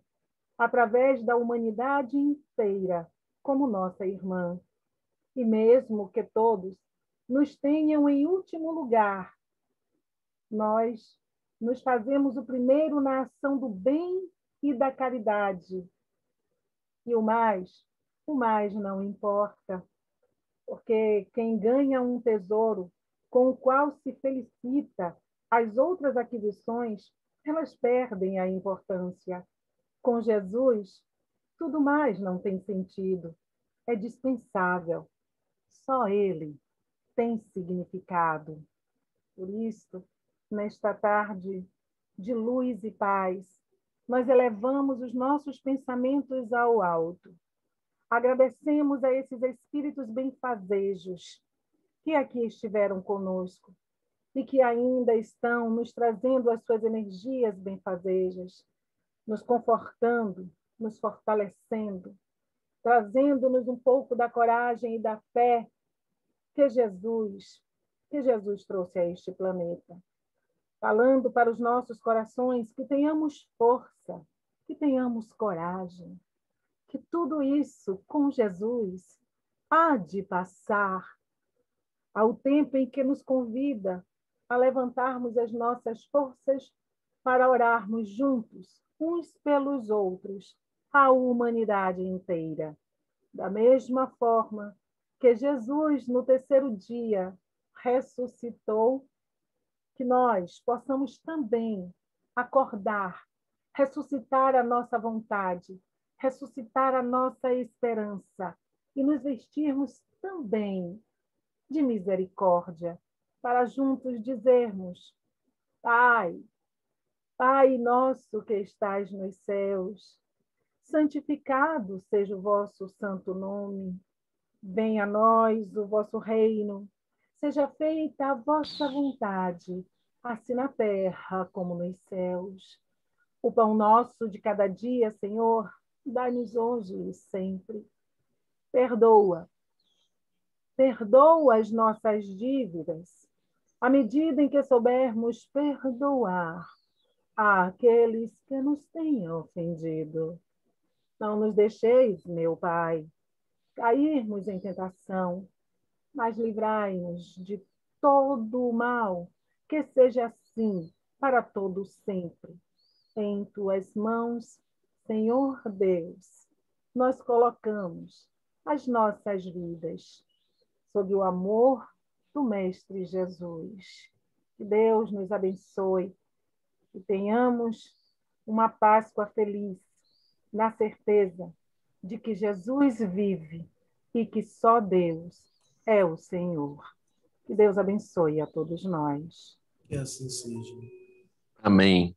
através da humanidade inteira, como nossa irmã. E mesmo que todos nos tenham em último lugar, nós nos fazemos o primeiro na ação do bem e da caridade. E o mais não importa, porque quem ganha um tesouro com o qual se felicita, as outras aquisições, elas perdem a importância. Com Jesus, tudo mais não tem sentido, é dispensável. Só Ele tem significado. Por isso, nesta tarde de luz e paz, nós elevamos os nossos pensamentos ao alto. Agradecemos a esses espíritos benfazejos que aqui estiveram conosco e que ainda estão nos trazendo as suas energias benfazejas, nos confortando, nos fortalecendo, trazendo-nos um pouco da coragem e da fé que Jesus trouxe a este planeta. Falando para os nossos corações que tenhamos força, que tenhamos coragem, que tudo isso com Jesus há de passar, ao tempo em que nos convida a levantarmos as nossas forças para orarmos juntos, uns pelos outros, a humanidade inteira. Da mesma forma que Jesus, no terceiro dia, ressuscitou, que nós possamos também acordar, ressuscitar a nossa vontade, ressuscitar a nossa esperança e nos vestirmos também de misericórdia, para juntos dizermos: Pai, Pai nosso que estais nos céus, santificado seja o vosso santo nome. Venha a nós o vosso reino. Seja feita a vossa vontade, assim na terra como nos céus. O pão nosso de cada dia, Senhor, dai-nos hoje e sempre. Perdoa as nossas dívidas, à medida em que soubermos perdoar àqueles que nos têm ofendido. Não nos deixeis, meu Pai, cairmos em tentação, mas livrai-nos de todo o mal, que seja assim para todo sempre. Em tuas mãos, Senhor Deus, nós colocamos as nossas vidas sob o amor do Mestre Jesus. Que Deus nos abençoe, que tenhamos uma Páscoa feliz, na certeza de que Jesus vive e que só Deus é o Senhor. Que Deus abençoe a todos nós. Que assim seja. Amém.